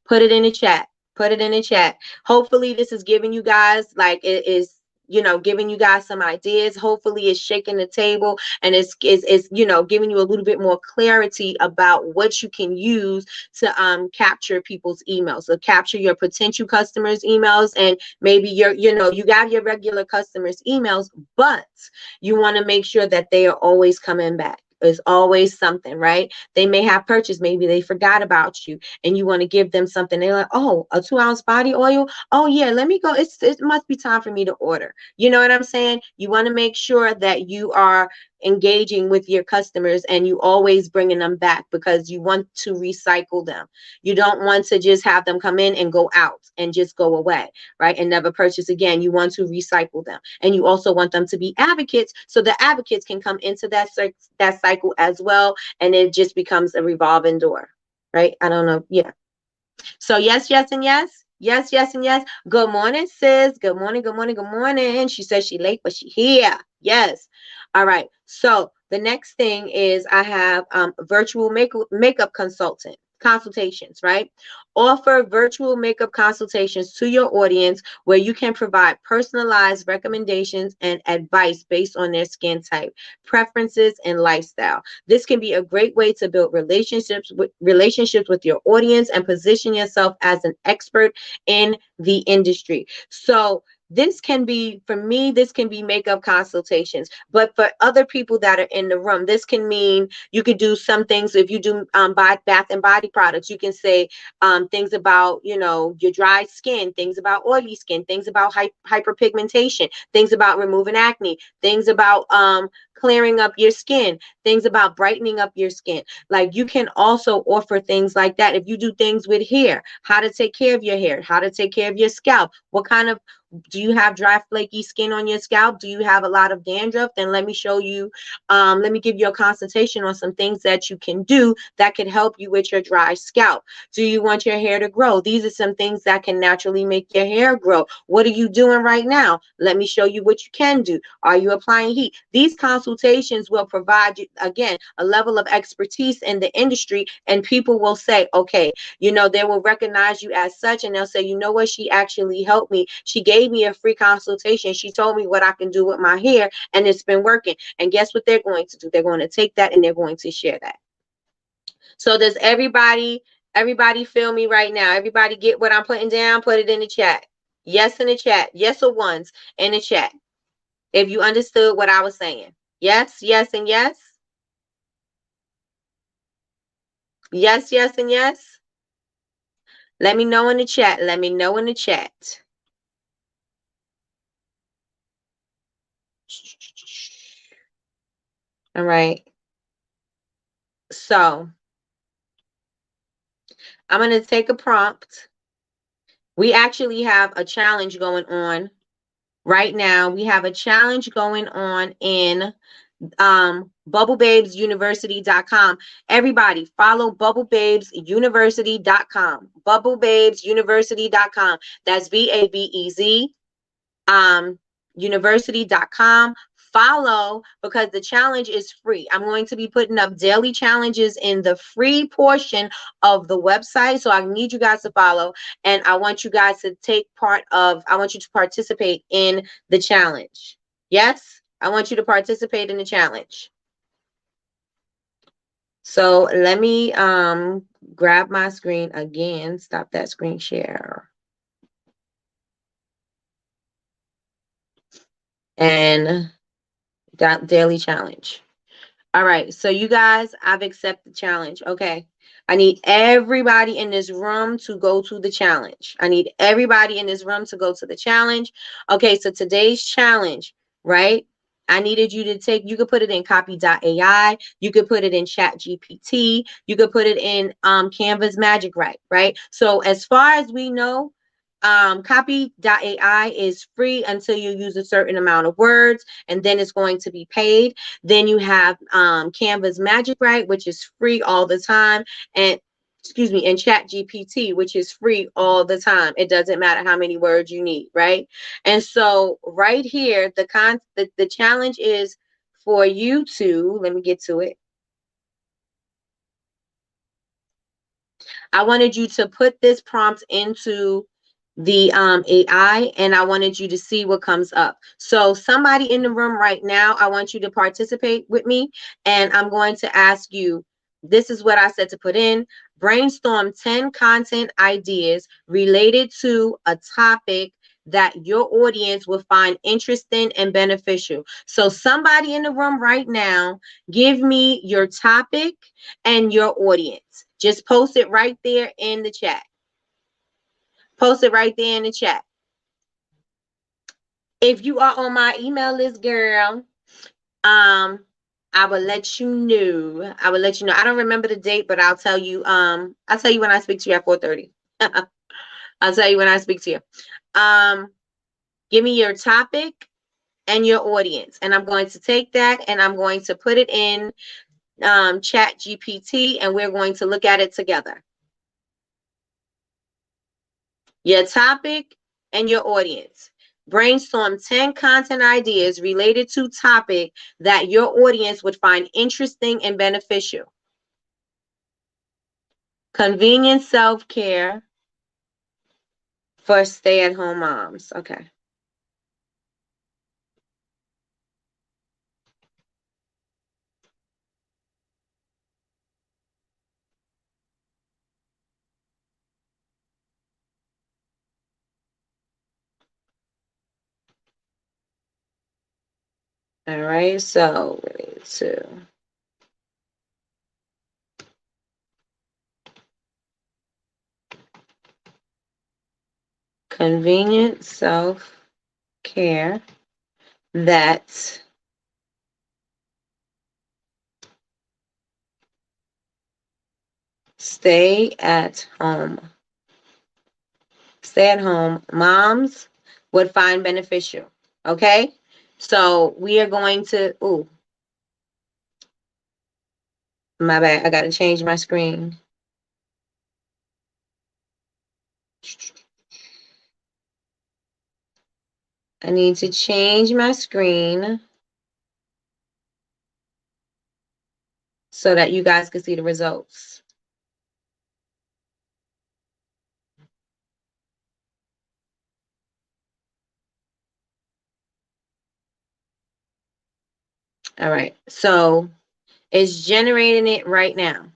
Put it in the chat. Put it in the chat. Hopefully this is giving you guys it is giving you guys some ideas. Hopefully it's shaking the table and it's giving you a little bit more clarity about what you can use to capture people's emails, so capture your potential customers emails, and maybe you got your regular customers emails, but you want to make sure that they are always coming back. There's always something, right? They may have purchased, maybe they forgot about you, and you want to give them something. They're like, "Oh, a 2-ounce body oil. Oh yeah, let me go. It must be time for me to order." You know what I'm saying? You want to make sure that you are engaging with your customers and you always bringing them back, because you want to recycle them. You don't want to just have them come in and go out and just go away, right? And never purchase again. You want to recycle them. And you also want them to be advocates, so the advocates can come into that cycle as well. And it just becomes a revolving door, right? I don't know. Yeah. So yes, yes, and yes. Yes, yes, and yes. Good morning, sis. Good morning, good morning, good morning. She says she late, but she here. Yes. All right. So the next thing is I have virtual makeup consultations, right? Offer virtual makeup consultations to your audience where you can provide personalized recommendations and advice based on their skin type, preferences, and lifestyle. This can be a great way to build relationships with your audience and position yourself as an expert in the industry. So this can be, for me, this can be makeup consultations, but for other people that are in the room, this can mean you could do some things. If you do bath and body products, you can say things about, your dry skin, things about oily skin, things about hyperpigmentation, things about removing acne, things about clearing up your skin, things about brightening up your skin. Like, you can also offer things like that. If you do things with hair, how to take care of your hair, how to take care of your scalp, what kind of, do you have dry flaky skin on your scalp? Do you have a lot of dandruff? Then let me show you, let me give you a consultation on some things that you can do that could help you with your dry scalp. Do you want your hair to grow? These are some things that can naturally make your hair grow. What are you doing right now? Let me show you what you can do. Are you applying heat? These consultations will provide you, again, a level of expertise in the industry, and people will say, okay, they will recognize you as such, and they'll say, you know what, she actually helped me. She gave me a free consultation. She told me what I can do with my hair, and it's been working. And guess what they're going to do? They're going to take that and they're going to share that. So does everybody feel me right now? Everybody get what I'm putting down? Put it in the chat. Yes, in the chat. Yes or ones in the chat. If you understood what I was saying. Yes, yes, and yes. Yes, yes, and yes. Let me know in the chat. Let me know in the chat. All right. So I'm going to take a prompt. We actually have a challenge going on right now. We have a challenge going on in bubblebabesuniversity.com. Everybody follow bubblebabesuniversity.com. Bubblebabesuniversity.com. That's VABEZ university.com. Follow, because the challenge is free. I'm going to be putting up daily challenges in the free portion of the website. So I need you guys to follow, and I want you guys to I want you to participate in the challenge. Yes, I want you to participate in the challenge. So let me grab my screen again. Stop that screen share. And that daily challenge. All right. So you guys, I've accepted the challenge. Okay. I need everybody in this room to go to the challenge. I need everybody in this room to go to the challenge. Okay, so today's challenge, right? I needed you to take, you could put it in copy.ai, you could put it in chat GPT, you could put it in Canva's Magic Write, right? So as far as we know, copy.ai is free until you use a certain amount of words, and then it's going to be paid. Then you have Canva's Magic Write, which is free all the time, and excuse me, and chat GPT, which is free all the time. It doesn't matter how many words you need, right? And so right here, the challenge is for you to, let me get to it. I wanted you to put this prompt into the AI, and I wanted you to see what comes up. So somebody in the room right now, I want you to participate with me, and I'm going to ask you, this is what I said to put in. Brainstorm 10 content ideas related to a topic that your audience will find interesting and beneficial. So somebody in the room right now, give me your topic and your audience. Just post it right there in the chat. Post it right there in the chat. If you are on my email list, girl, I will let you know. I will let you know. I don't remember the date, but I'll tell you. I'll tell you when I speak to you at 4:30. I'll tell you when I speak to you. Give me your topic and your audience, and I'm going to take that and I'm going to put it in chat GPT, and we're going to look at it together. Your topic and your audience. Brainstorm 10 content ideas related to topic that your audience would find interesting and beneficial. Convenient self-care for stay-at-home moms. Okay. All right, so we need to convenient self-care that stay-at-home moms would find beneficial. Okay, so we are going to, ooh, my bad, I got to change my screen. I need to change my screen so that you guys can see the results. All right, so it's generating it right now.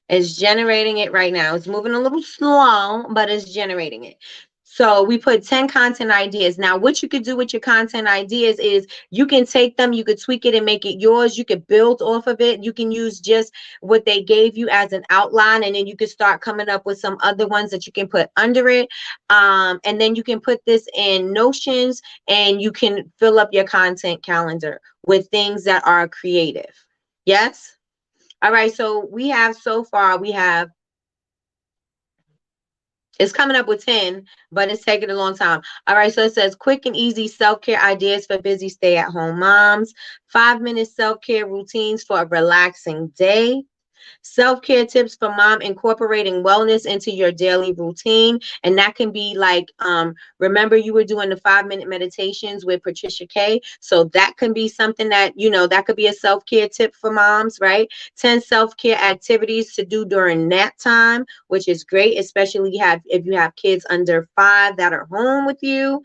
It's generating it right now. It's moving a little slow, but it's generating it. So we put 10 content ideas. Now, what you could do with your content ideas is you can take them, you could tweak it and make it yours. You could build off of it. You can use just what they gave you as an outline, and then you could start coming up with some other ones that you can put under it. And then you can put this in Notions, and you can fill up your content calendar with things that are creative. Yes? All right, so we have so far, it's coming up with 10, but it's taking a long time. All right, so it says quick and easy self-care ideas for busy stay-at-home moms, 5-minute self-care routines for a relaxing day, self-care tips for mom incorporating wellness into your daily routine. And that can be like, remember you were doing the 5-minute meditations with Patricia K. So that can be something that, that could be a self-care tip for moms, right? 10 self-care activities to do during nap time, which is great, especially if you have kids under 5 that are home with you.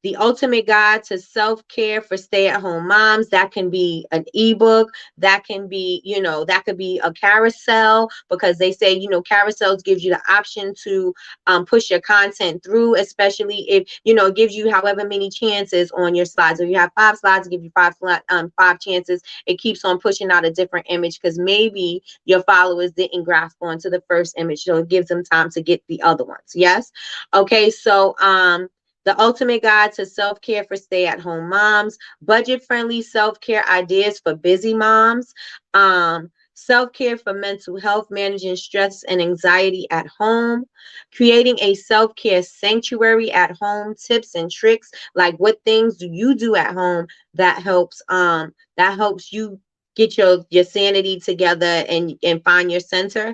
The Ultimate Guide to Self-Care for Stay-at-Home Moms. That can be an ebook. That can be, that could be a carousel, because they say, carousels gives you the option to push your content through, especially if, it gives you however many chances on your slides. If you have 5 slides, it gives you five chances. It keeps on pushing out a different image because maybe your followers didn't grasp onto the first image. So it gives them time to get the other ones. Yes. Okay. So, the Ultimate Guide to Self-Care for Stay-at-Home Moms, budget-friendly self-care ideas for busy moms, self-care for mental health, managing stress and anxiety at home, creating a self-care sanctuary at home, tips and tricks, like what things do you do at home that helps you get your sanity together and find your center.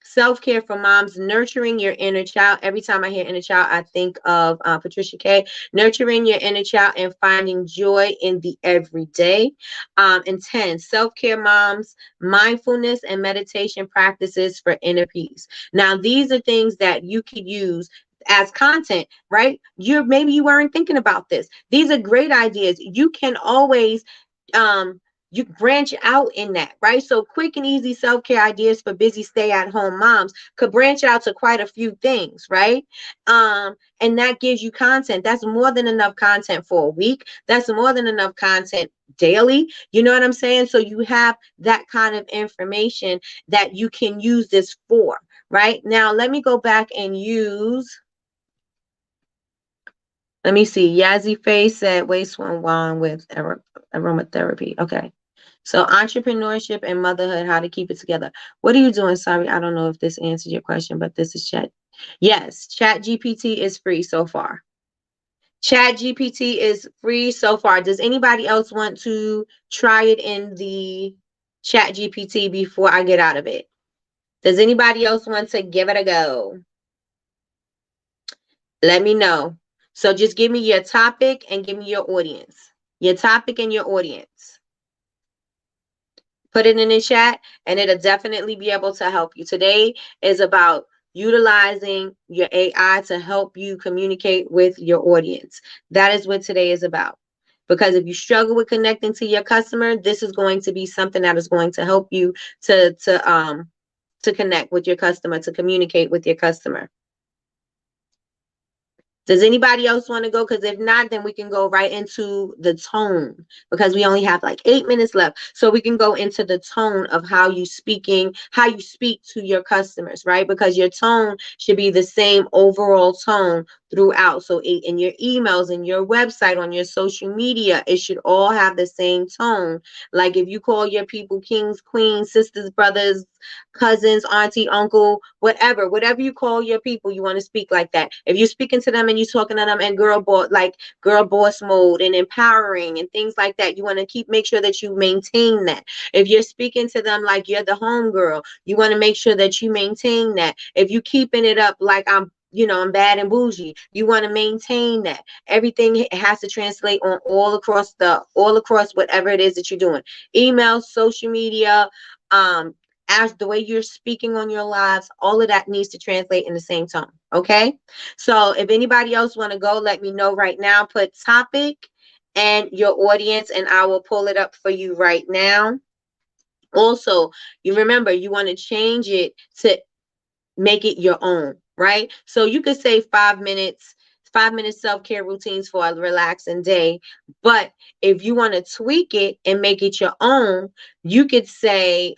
Self-care for moms, nurturing your inner child. Every time I hear inner child, I think of Patricia Kay. Nurturing your inner child and finding joy in the everyday. And 10, self-care moms, mindfulness and meditation practices for inner peace. Now, these are things that you could use as content, right? Maybe you weren't thinking about this. These are great ideas. You can always you branch out in that, right? So quick and easy self-care ideas for busy stay-at-home moms could branch out to quite a few things, right? And that gives you content. That's more than enough content for a week. That's more than enough content daily. You know what I'm saying? So you have that kind of information that you can use this for, right? Now, let me go back and use. Let me see. Yazzie Face said waste one wine with aromatherapy. Okay. So entrepreneurship and motherhood, how to keep it together. What are you doing? Sorry, I don't know if this answered your question, but this is Chat. Yes, Chat GPT is free so far. Chat GPT is free so far. Does anybody else want to try it in the Chat GPT before I get out of it? Does anybody else want to give it a go? Let me know. So just give me your topic and give me your audience. Your topic and your audience. Put it in the chat and it'll definitely be able to help you. Today is about utilizing your AI to help you communicate with your audience. That is what today is about. Because if you struggle with connecting to your customer, this is going to be something that is going to help you to connect with your customer, to communicate with your customer. Does anybody else want to go? Because if not, then we can go right into the tone, because we only have like 8 minutes left. So we can go into the tone of how you speak to your customers, right? Because your tone should be the same overall tone throughout. So in your emails, in your website, on your social media, it should all have the same tone. Like if you call your people kings, queens, sisters, brothers, cousins, auntie, uncle, whatever you call your people, you want to speak like that. If you're speaking to them and you're talking to them in girl boss mode and empowering and things like that, you want to make sure that you maintain that. If you're speaking to them like you're the home girl, you want to make sure that you maintain that. If you keeping it up like I'm bad and bougie, you want to maintain that. Everything has to translate on all across whatever it is that you're doing. Email, social media, as the way you're speaking on your lives, all of that needs to translate in the same tone. Okay. So if anybody else want to go, let me know right now. Put topic and your audience and I will pull it up for you right now. Also, you remember you want to change it to make it your own, right? So you could say 5 minute self-care routines for a relaxing day. But if you want to tweak it and make it your own, you could say,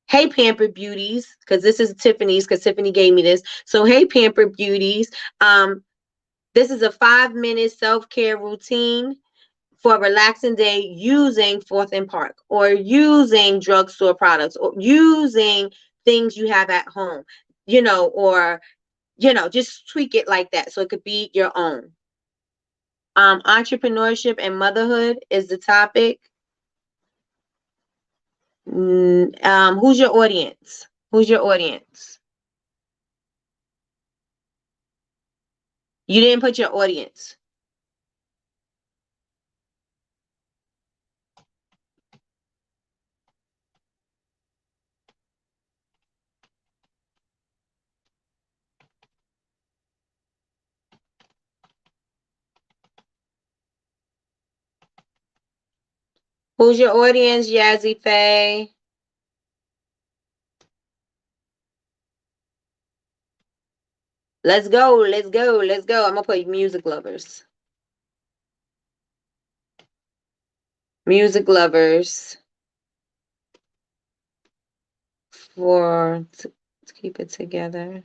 hey, Pampered Beauties, because this is Tiffany's, because Tiffany gave me this. So, hey, Pampered Beauties, this is a 5 minute self-care routine for a relaxing day using Fourth and Park, or using drugstore products, or using things you have at home, or, just tweak it like that so it could be your own. Entrepreneurship and motherhood is the topic. Who's your audience? Who's your audience? You didn't put your audience. Who's your audience, Yazzie Faye? Let's go, let's go, let's go. I'm gonna put music lovers. Music lovers for to keep it together.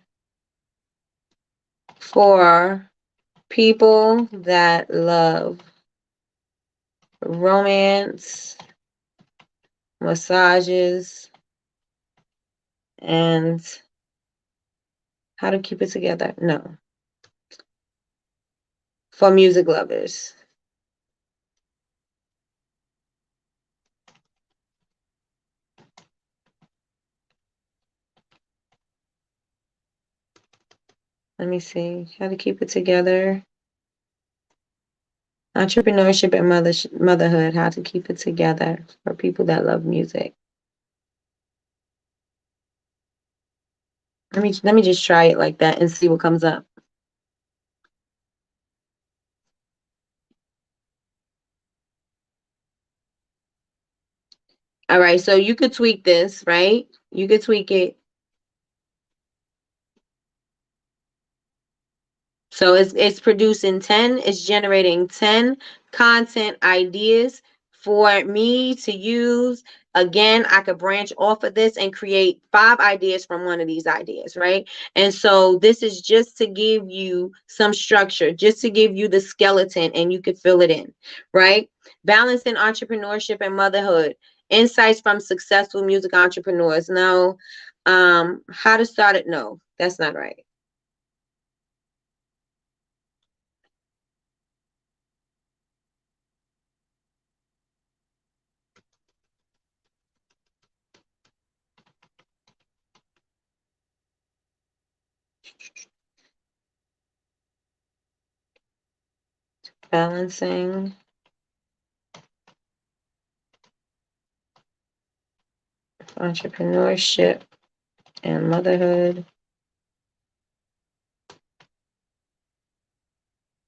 For people that love romance, massages, and how to keep it together. No. For music lovers. Let me see. How to keep it together. Entrepreneurship and motherhood. How to keep it together for people that love music. Let me just try it like that and see what comes up. All right, so you could tweak this, right? You could tweak it. So it's producing 10, it's generating 10 content ideas for me to use. Again, I could branch off of this and create 5 ideas from one of these ideas, right? And so this is just to give you some structure, just to give you the skeleton and you could fill it in, right? Balancing entrepreneurship and motherhood. Insights from successful music entrepreneurs. No. How to start it? No, that's not right. Balancing entrepreneurship and motherhood.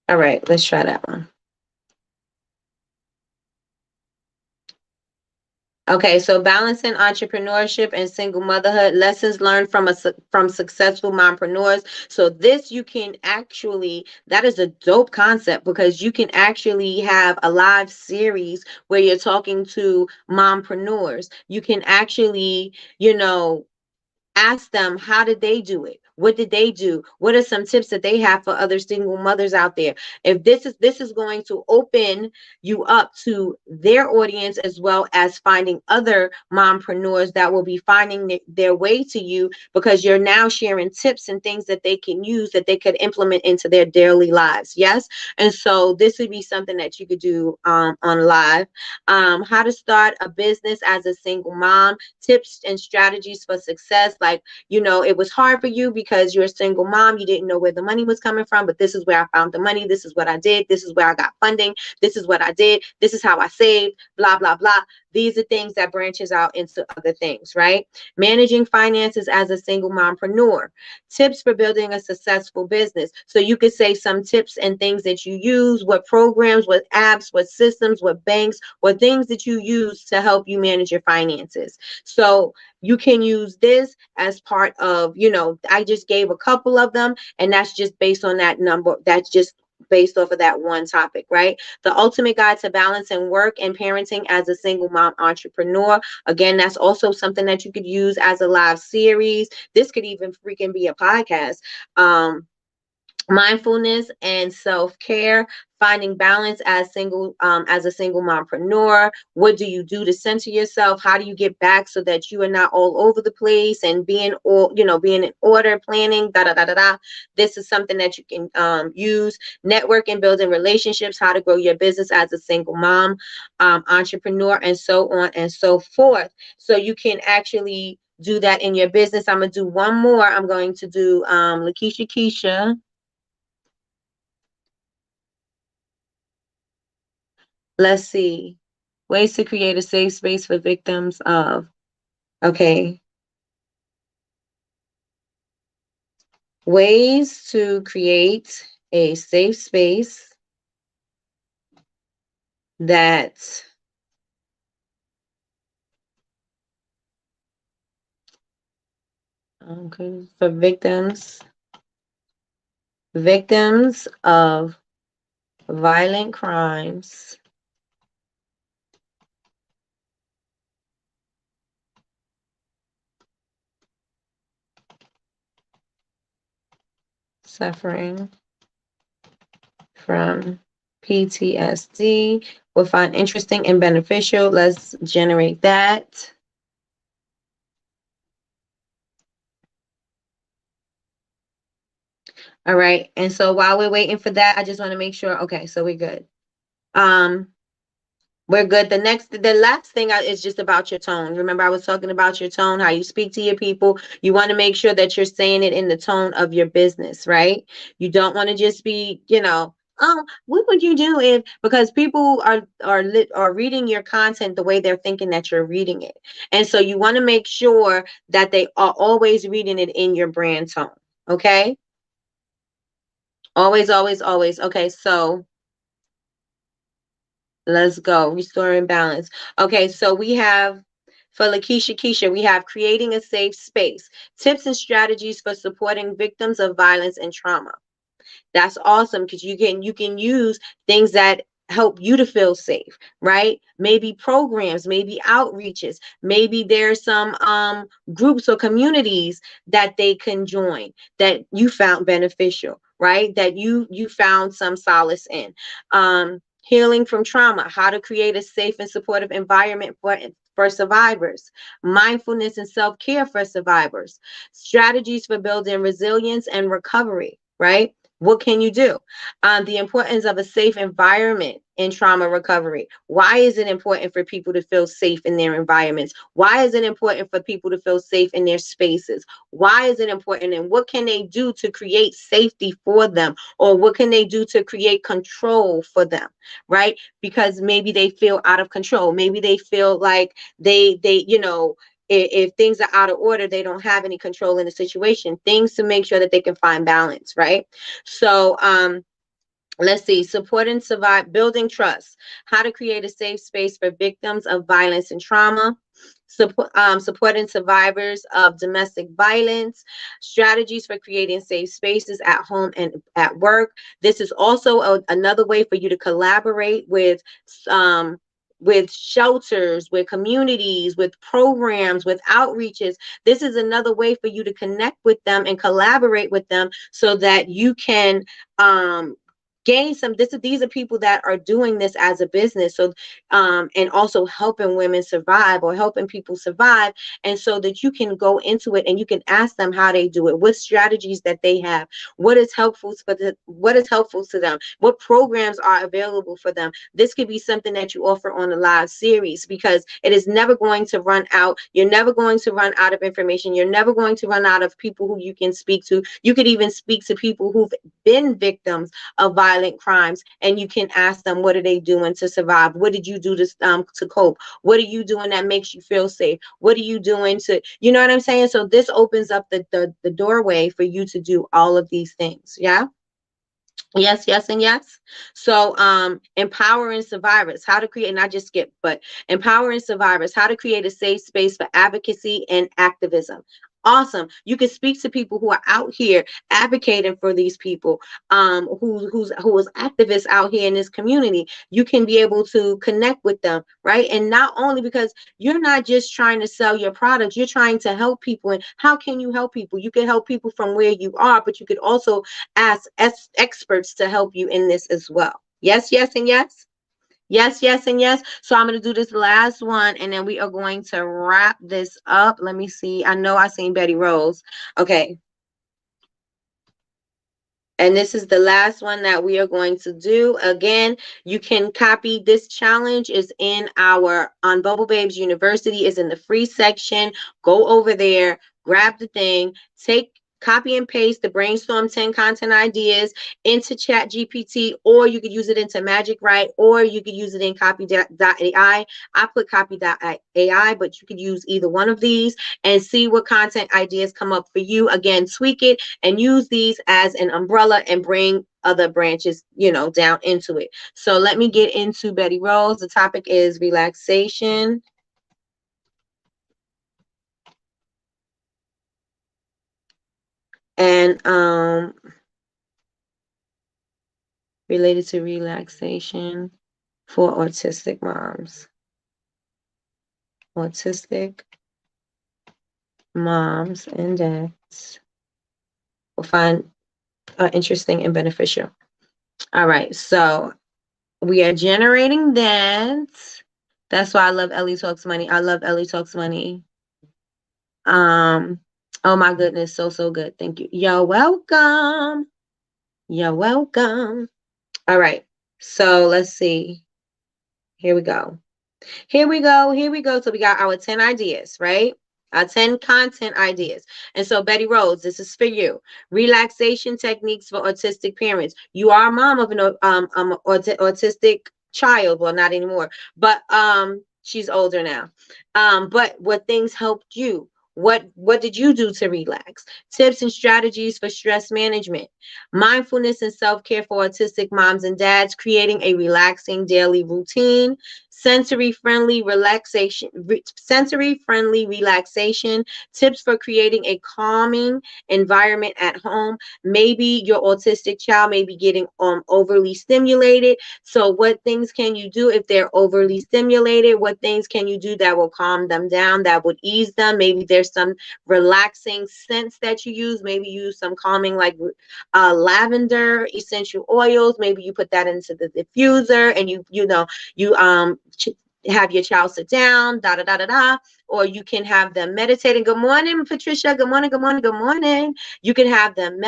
All right, let's try that one. Okay, so balancing entrepreneurship and single motherhood, lessons learned from successful mompreneurs. So this you can actually, that is a dope concept because you can actually have a live series where you're talking to mompreneurs. You can actually, ask them, how did they do it? What did they do? What are some tips that they have for other single mothers out there? If this is going to open you up to their audience as well as finding other mompreneurs that will be finding their way to you because you're now sharing tips and things that they can use that they could implement into their daily lives. Yes. And so this would be something that you could do on live. How to start a business as a single mom, tips and strategies for success. Like, it was hard for you because you're a single mom. You didn't know where the money was coming from, but this is where I found the money. This is what I did. This is where I got funding. This is what I did. This is how I saved, blah, blah, blah. These are things that branches out into other things, right? Managing finances as a single mompreneur. Tips for building a successful business. So you could say some tips and things that you use, what programs, what apps, what systems, what banks, what things that you use to help you manage your finances. So you can use this as part of, I just gave a couple of them, and that's just based on that number. That's just based off of that one topic, right? The ultimate guide to balancing work and parenting as a single mom entrepreneur. Again, that's also something that you could use as a live series. This could even freaking be a podcast. Mindfulness and self-care, finding balance as a single mompreneur. What do you do to center yourself? How do you get back so that you are not all over the place and being in order, planning, da da da da da. This is something that you can use. Network and building relationships, how to grow your business as a single mom, entrepreneur, and so on and so forth. So you can actually do that in your business. I'm gonna do one more. I'm going to do Lakeisha Keisha. Let's see. Ways to create a safe space for victims of. Okay. Ways to create a safe space that Okay, for victims of violent crimes suffering from PTSD will find interesting and beneficial. Let's generate that. All right. And so while we're waiting for that, I just want to make sure. Okay, so we're good. Um, we're good. The last thing is just about your tone. Remember, I was talking about your tone, how you speak to your people. You want to make sure that you're saying it in the tone of your business, right? You don't want to just be, oh, what would you do if? Because people are reading your content the way they're thinking that you're reading it, and so you want to make sure that they are always reading it in your brand tone. Okay, always, always, always. Okay, so let's go. Restoring balance. Okay, so we have for Keisha, we have creating a safe space, tips and strategies for supporting victims of violence and trauma. That's awesome because you can use things that help you to feel safe, right? Maybe programs, maybe outreaches, maybe there's some groups or communities that they can join that you found beneficial, right? That you found some solace in. Healing from trauma, how to create a safe and supportive environment for survivors, mindfulness and self-care for survivors, strategies for building resilience and recovery, right? What can you do? The importance of a safe environment in trauma recovery. Why is it important for people to feel safe in their environments? Why is it important for people to feel safe in their spaces? Why is it important? And what can they do to create safety for them? Or what can they do to create control for them? Right? Because maybe they feel out of control. Maybe they feel like if things are out of order, they don't have any control in the situation. Things to make sure that they can find balance, right? So let's see, support and survive, building trust, how to create a safe space for victims of violence and trauma, supporting survivors of domestic violence, strategies for creating safe spaces at home and at work. This is also another way for you to collaborate with shelters, with communities, with programs, with outreaches. This is another way for you to connect with them and collaborate with them so that you can um, gain some. These are people that are doing this as a business, so and also helping women survive or helping people survive, and so that you can go into it and you can ask them how they do it, what strategies that they have, what is helpful to them, what programs are available for them. This could be something that you offer on a live series because it is never going to run out. You're never going to run out of information. You're never going to run out of people who you can speak to. You could even speak to people who've been victims of violent crimes, and you can ask them, what are they doing to survive? What did you do to cope? What are you doing that makes you feel safe? What are you doing to, you know what I'm saying? So this opens up the doorway for you to do all of these things. Yeah. Yes, yes, and yes. So, empowering survivors, how to create, and I just skipped, but empowering survivors, how to create a safe space for advocacy and activism. Awesome. You can speak to people who are out here advocating for these people, who is activists out here in this community. You can be able to connect with them, right? And not only because you're not just trying to sell your products, you're trying to help people. And how can you help people? You can help people from where you are, but you could also ask experts to help you in this as well. Yes, yes, and yes. Yes, yes, and yes. So I'm going to do this last one and then we are going to wrap this up. Let me see. I know I seen Betty Rose. Okay. And this is the last one that we are going to do. Again, you can copy this challenge is in our on Bubble Babes University is in the free section. Go over there, grab the thing, copy and paste the brainstorm 10 content ideas into Chat GPT, or you could use it into Magic Write, or you could use it in copy.ai. I put copy.ai, but you could use either one of these and see what content ideas come up for you. Again, tweak it and use these as an umbrella and bring other branches, down into it. So let me get into Betty Rose. The topic is relaxation. and related to relaxation for autistic moms. Autistic moms and dads will find interesting and beneficial. All right, so we are generating that. That's why I love Ellie Talks Money. I love Ellie Talks Money. Oh my goodness, so good. Thank you. You're welcome. You're welcome. All right. So let's see. Here we go. Here we go. Here we go. So we got our 10 ideas, right? Our 10 content ideas. And so, Betty Rose, this is for you. Relaxation techniques for autistic parents. You are a mom of an autistic child. Well, not anymore, but she's older now. But what things helped you? What did you do to relax? Tips and strategies for stress management. Mindfulness and self-care for autistic moms and dads, creating a relaxing daily routine. Sensory friendly relaxation, tips for creating a calming environment at home. Maybe your autistic child may be getting overly stimulated. So what things can you do if they're overly stimulated? What things can you do that will calm them down, that would ease them? Maybe there's some relaxing scents that you use. Maybe you use some calming like lavender essential oils. Maybe you put that into the diffuser and you have your child sit down, da da da da da, or you can have them meditating. Good morning, Patricia. Good morning, good morning, good morning. You can have them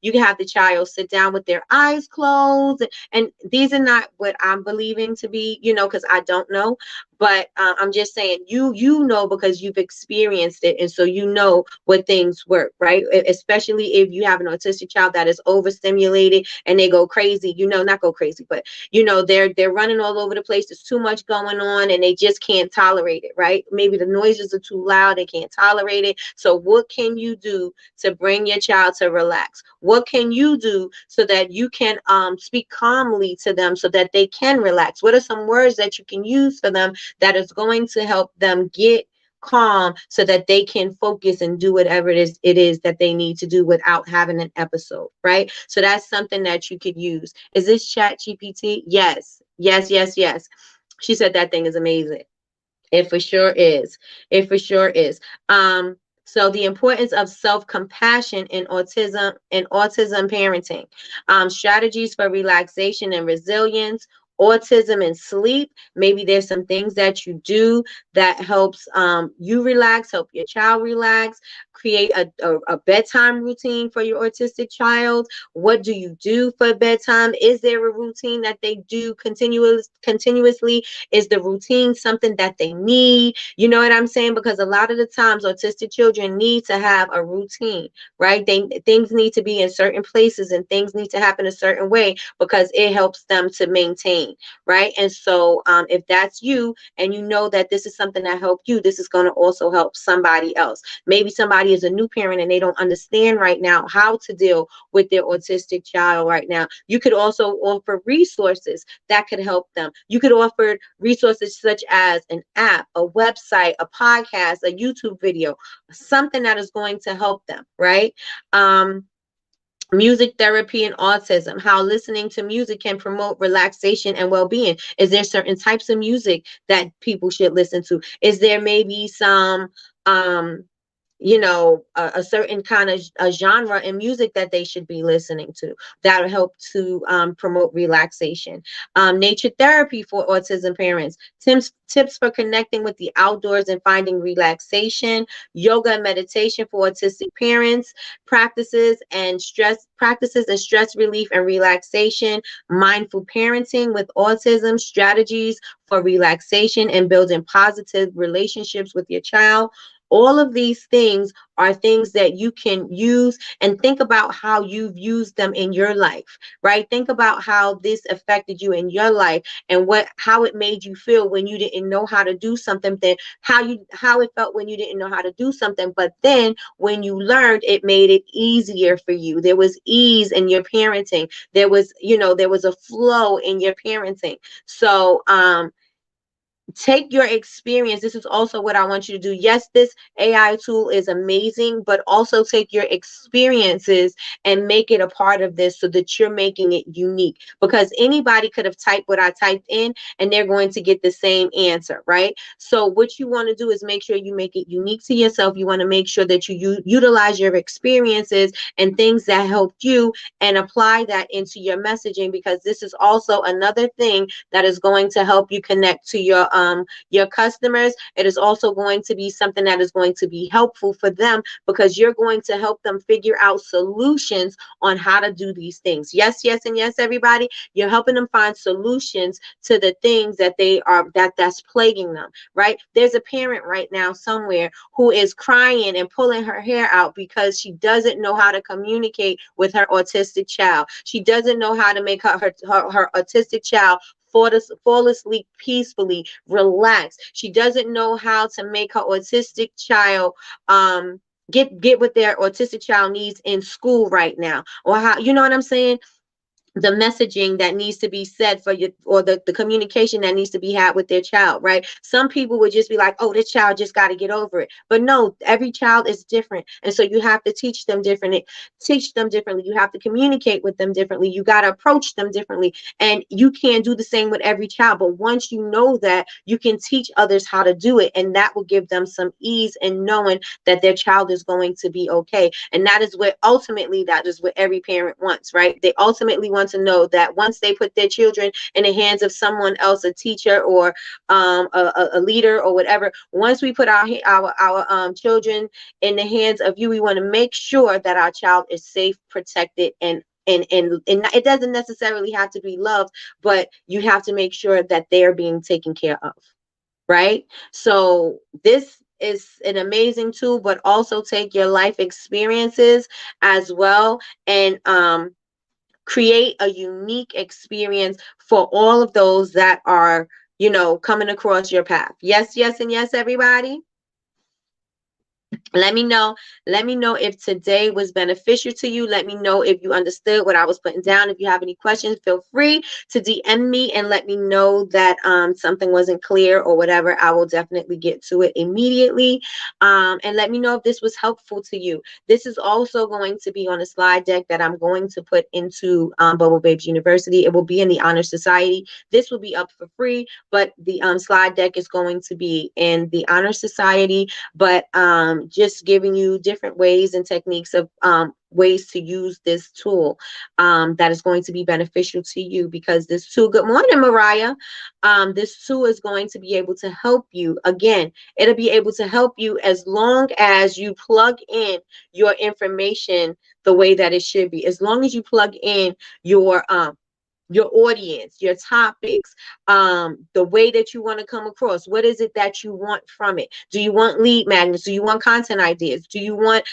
you can have the child sit down with their eyes closed. And these are not what I'm believing to be, because I don't know. But I'm just saying, you know, because you've experienced it, and so you know what things work, right? Especially if you have an autistic child that is overstimulated and they go crazy, not go crazy, but they're running all over the place. There's too much going on, and they just can't tolerate it, right? Maybe the noises are too loud, they can't tolerate it. So what can you do to bring your child to relax? What can you do so that you can speak calmly to them so that they can relax? What are some words that you can use for them that is going to help them get calm so that they can focus and do whatever it is that they need to do without having an episode, right? So that's something that you could use. Is this Chat GPT? Yes. She said that thing is amazing. It for sure is. It for sure is. So the importance of self-compassion in autism parenting, strategies for relaxation and resilience, autism and sleep. Maybe there's some things that you do that helps you relax, help your child relax. Create a bedtime routine for your autistic child. What do you do for bedtime? Is there a routine that they do continuously? Is the routine something that they need? You know what I'm saying? Because a lot of the times autistic children need to have a routine, right? Things need to be in certain places and things need to happen a certain way because it helps them to maintain, right? And so if that's you and you know that this is something that helped you, this is going to also help somebody else. Maybe somebody is a new parent and they don't understand right now how to deal with their autistic child right now. You could also offer resources that could help them. You could offer resources such as an app, a website, a podcast, a YouTube video, something that is going to help them, right? Music therapy and autism, how listening to music can promote relaxation and well-being. Is there certain types of music that people should listen to? Is there maybe some a certain kind of a genre in music that they should be listening to that will help to promote relaxation? Nature therapy for autism parents, tips for connecting with the outdoors and finding relaxation. Yoga and meditation for autistic parents, practices and stress relief and relaxation. Mindful parenting with autism, strategies for relaxation and building positive relationships with your child. All of these things are things that you can use, and think about how you've used them in your life, right? Think about how this affected you in your life and how it made you feel when you didn't know how to do something, then how it felt when you didn't know how to do something, but then when you learned, it made it easier for you. There was ease in your parenting. There was a flow in your parenting. So take your experience. This is also what I want you to do. Yes, this AI tool is amazing, but also take your experiences and make it a part of this so that you're making it unique, because anybody could have typed what I typed in and they're going to get the same answer, right? So what you want to do is make sure you make it unique to yourself. You want to make sure that you utilize your experiences and things that helped you and apply that into your messaging, because this is also another thing that is going to help you connect to your customers. It is also going to be something that is going to be helpful for them, because you're going to help them figure out solutions on how to do these things. Yes, yes, and yes, everybody. You're helping them find solutions to the things that that's plaguing them, right? There's a parent right now somewhere who is crying and pulling her hair out because she doesn't know how to communicate with her autistic child. She doesn't know how to make her autistic child fall asleep peacefully, relax. She doesn't know how to make her autistic child get what their autistic child needs in school right now, or how, you know what I'm saying, the messaging that needs to be said for you, or the communication that needs to be had with their child, right? Some people would just be like, oh, this child just got to get over it. But no, every child is different. And so you have to teach them differently. You have to communicate with them differently. You got to approach them differently. And you can't do the same with every child. But once you know that, you can teach others how to do it. And that will give them some ease in knowing that their child is going to be okay. And that is what every parent wants, right? They ultimately want to know that once they put their children in the hands of someone else, a teacher or a leader or whatever, once we put our children in the hands of you, we want to make sure that our child is safe, protected, and it doesn't necessarily have to be loved, but you have to make sure that they're being taken care of, right? So this is an amazing tool, but also take your life experiences as well, and create a unique experience for all of those that are, coming across your path. Yes, yes, and yes, everybody. Let me know. Let me know if today was beneficial to you. Let me know if you understood what I was putting down. If you have any questions, feel free to DM me and let me know that something wasn't clear or whatever. I will definitely get to it immediately. And let me know if this was helpful to you. This is also going to be on a slide deck that I'm going to put into Bubble Babes University. It will be in the Honor Society. This will be up for free, but the slide deck is going to be in the Honor Society. But just giving you different ways and techniques of ways to use this tool that is going to be beneficial to you, because this tool, good morning, Mariah, this tool is going to be able to help you. Again, it'll be able to help you as long as you plug in your information the way that it should be, as long as you plug in your audience, your topics, the way that you want to come across. What is it that you want from it? Do you want lead magnets? Do you want content ideas? Do you want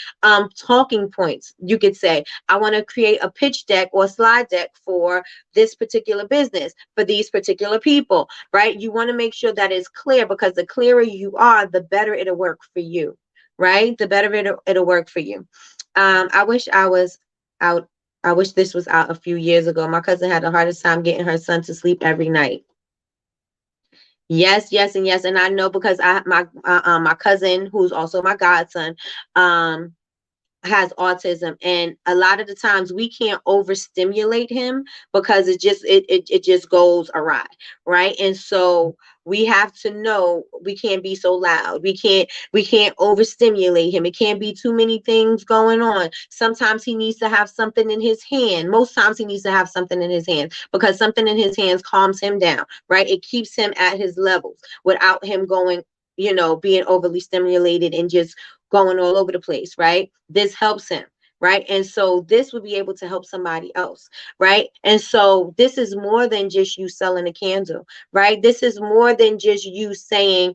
talking points? You could say, I want to create a pitch deck or slide deck for this particular business, for these particular people, right? You want to make sure that it's clear, because the clearer you are, the better it'll work for you, right? The better it'll work for you. I wish I was out. I wish this was out a few years ago. My cousin had the hardest time getting her son to sleep every night. Yes, yes, and yes, and I know, because my cousin, who's also my godson, um, has autism, and a lot of the times we can't overstimulate him, because it just goes awry, right? And so we have to know we can't be so loud. We can't overstimulate him. It can't be too many things going on. Sometimes he needs to have something in his hand. Most times he needs to have something in his hand, because something in his hands calms him down, right? It keeps him at his levels without him going, being overly stimulated and just going all over the place, right? This helps him, right? And so this would be able to help somebody else, right? And so this is more than just you selling a candle, right? This is more than just you saying,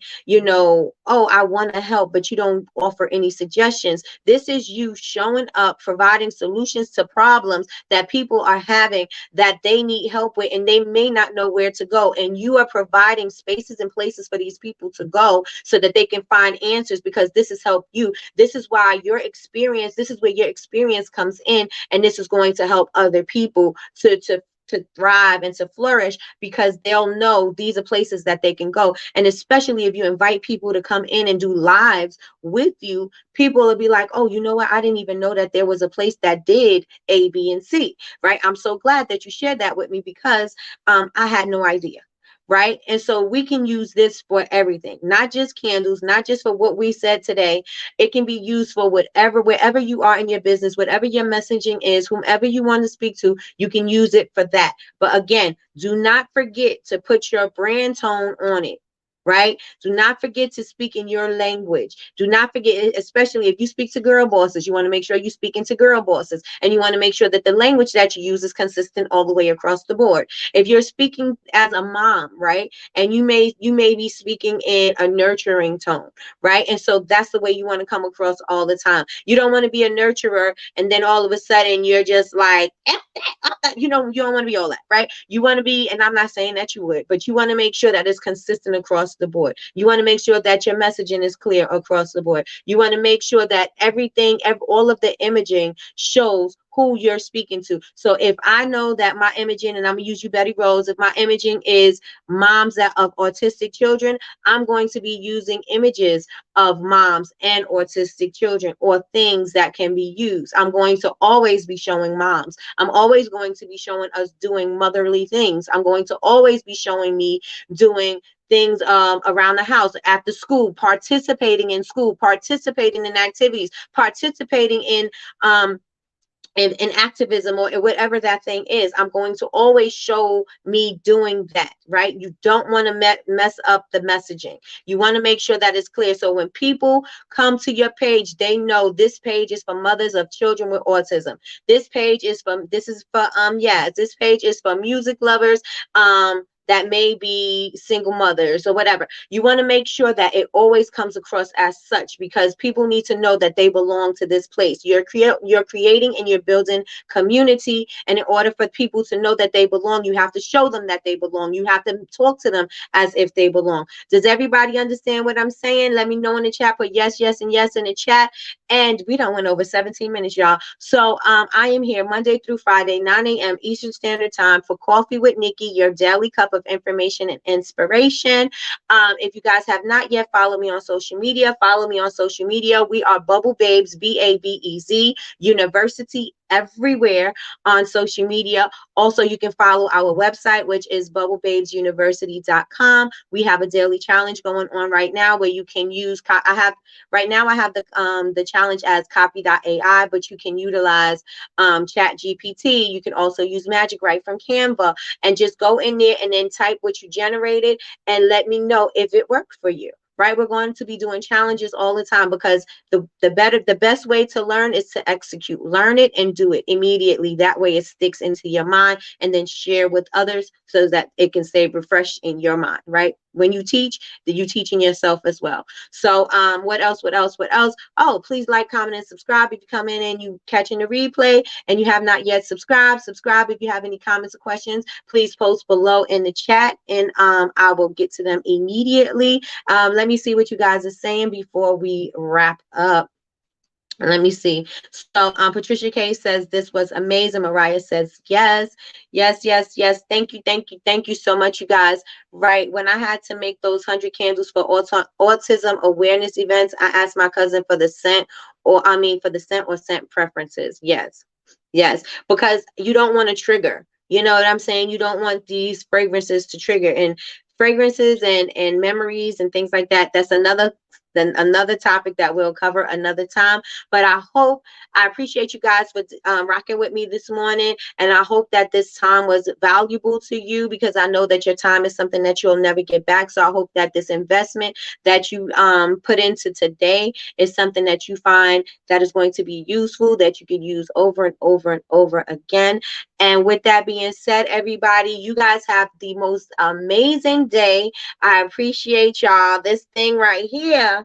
oh, I want to help, but you don't offer any suggestions. This is you showing up, providing solutions to problems that people are having that they need help with, and they may not know where to go. And you are providing spaces and places for these people to go so that they can find answers, because this has helped you. This is why this is where your experience comes in, and this is going to help other people to to thrive and to flourish, because they'll know these are places that they can go. And especially if you invite people to come in and do lives with you, people will be like, oh, you know what, I didn't even know that there was a place that did A, B, and C, right? I'm so glad that you shared that with me, because I had no idea. Right. And so we can use this for everything, not just candles, not just for what we said today. It can be used for whatever, wherever you are in your business, whatever your messaging is, whomever you want to speak to, you can use it for that. But again, do not forget to put your brand tone on it. Right? Do not forget to speak in your language. Do not forget, especially if you speak to girl bosses, you want to make sure you speak into girl bosses, and you want to make sure that the language that you use is consistent all the way across the board. If you're speaking as a mom, right, and you may be speaking in a nurturing tone, right, and so that's the way you want to come across all the time. You don't want to be a nurturer and then all of a sudden you're just like, you don't want to be all that, right? You want to be, and I'm not saying that you would, but you want to make sure that it's consistent across the board. You want to make sure that your messaging is clear across the board. You want to make sure that everything, all of the imaging shows who you're speaking to. So if I know that my imaging, and I'm gonna use you, Betty Rose, if my imaging is moms that of autistic children, I'm going to be using images of moms and autistic children, or things that can be used. I'm going to always be showing moms. I'm always going to be showing us doing motherly things. I'm going to always be showing me doing things around the house, at the school, participating in school, participating in activities, participating in activism, or whatever that thing is. I'm going to always show me doing that, right? You don't want to mess up the messaging. You want to make sure that it's clear. So when people come to your page, they know this page is for mothers of children with autism. This page is this page is for music lovers, that may be single mothers or whatever. You want to make sure that it always comes across as such, because people need to know that they belong to this place. You're creating and you're building community, and in order for people to know that they belong, you have to show them that they belong. You have to talk to them as if they belong. Does everybody understand what I'm saying? Let me know in the chat. Put yes, yes, and yes in the chat. And we don't went over 17 minutes, y'all. So I am here Monday through Friday, 9 a.m. Eastern Standard Time, for Coffee with Nikki, your daily cup of information and inspiration. If you guys have not yet followed me on social media, follow me on social media. We are Bubble Babes, BABEZ University, everywhere on social media. Also, you can follow our website, which is bubbleBabesUniversity.com. We have a daily challenge going on right now where you can use, I have the challenge as copy.ai, but you can utilize chat GPT. You can also use Magic Write from Canva, and just go in there and then type what you generated and let me know if it worked for you. Right? We're going to be doing challenges all the time, because the best way to learn is to execute. Learn it and do it immediately. That way it sticks into your mind, and then share with others so that it can stay refreshed in your mind, right? When you teach, that you teaching yourself as well. So what else? Oh, please like, comment, and subscribe if you come in and you catching the replay and you have not yet subscribed. Subscribe. If you have any comments or questions, please post below in the chat, and I will get to them immediately. Let me see what you guys are saying before we wrap up. Let me see. So Patricia K says this was amazing. Mariah says yes, yes, yes, yes. Thank you, thank you, thank you so much, you guys. Right, when I had to make those 100 candles for autism awareness events, I asked my cousin for the scent, for the scent or scent preferences. Yes, yes, because you don't want to trigger. You know what I'm saying? You don't want these fragrances to trigger, and fragrances and memories and things like that. That's another topic that we'll cover another time. But I appreciate you guys for rocking with me this morning, and I hope that this time was valuable to you, because I know that your time is something that you'll never get back. So I hope that this investment that you put into today is something that you find that is going to be useful, that you can use over and over and over again. And with that being said, everybody, you guys have the most amazing day. I appreciate y'all. This thing right here.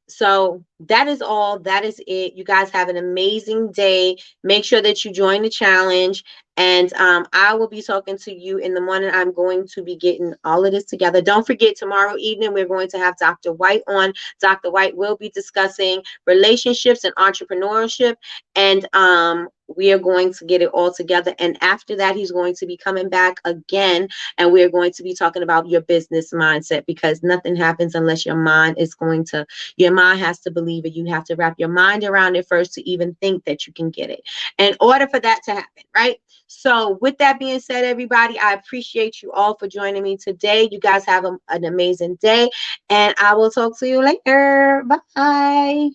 So that is all. That is it. You guys have an amazing day. Make sure that you join the challenge. And I will be talking to you in the morning. I'm going to be getting all of this together. Don't forget, tomorrow evening, we're going to have Dr. White on. Dr. White will be discussing relationships and entrepreneurship, and we are going to get it all together. And after that, he's going to be coming back again. And we're going to be talking about your business mindset, because nothing happens unless your mind has to believe it. You have to wrap your mind around it first to even think that you can get it in order for that to happen, right? So with that being said, everybody, I appreciate you all for joining me today. You guys have an amazing day, and I will talk to you later. Bye.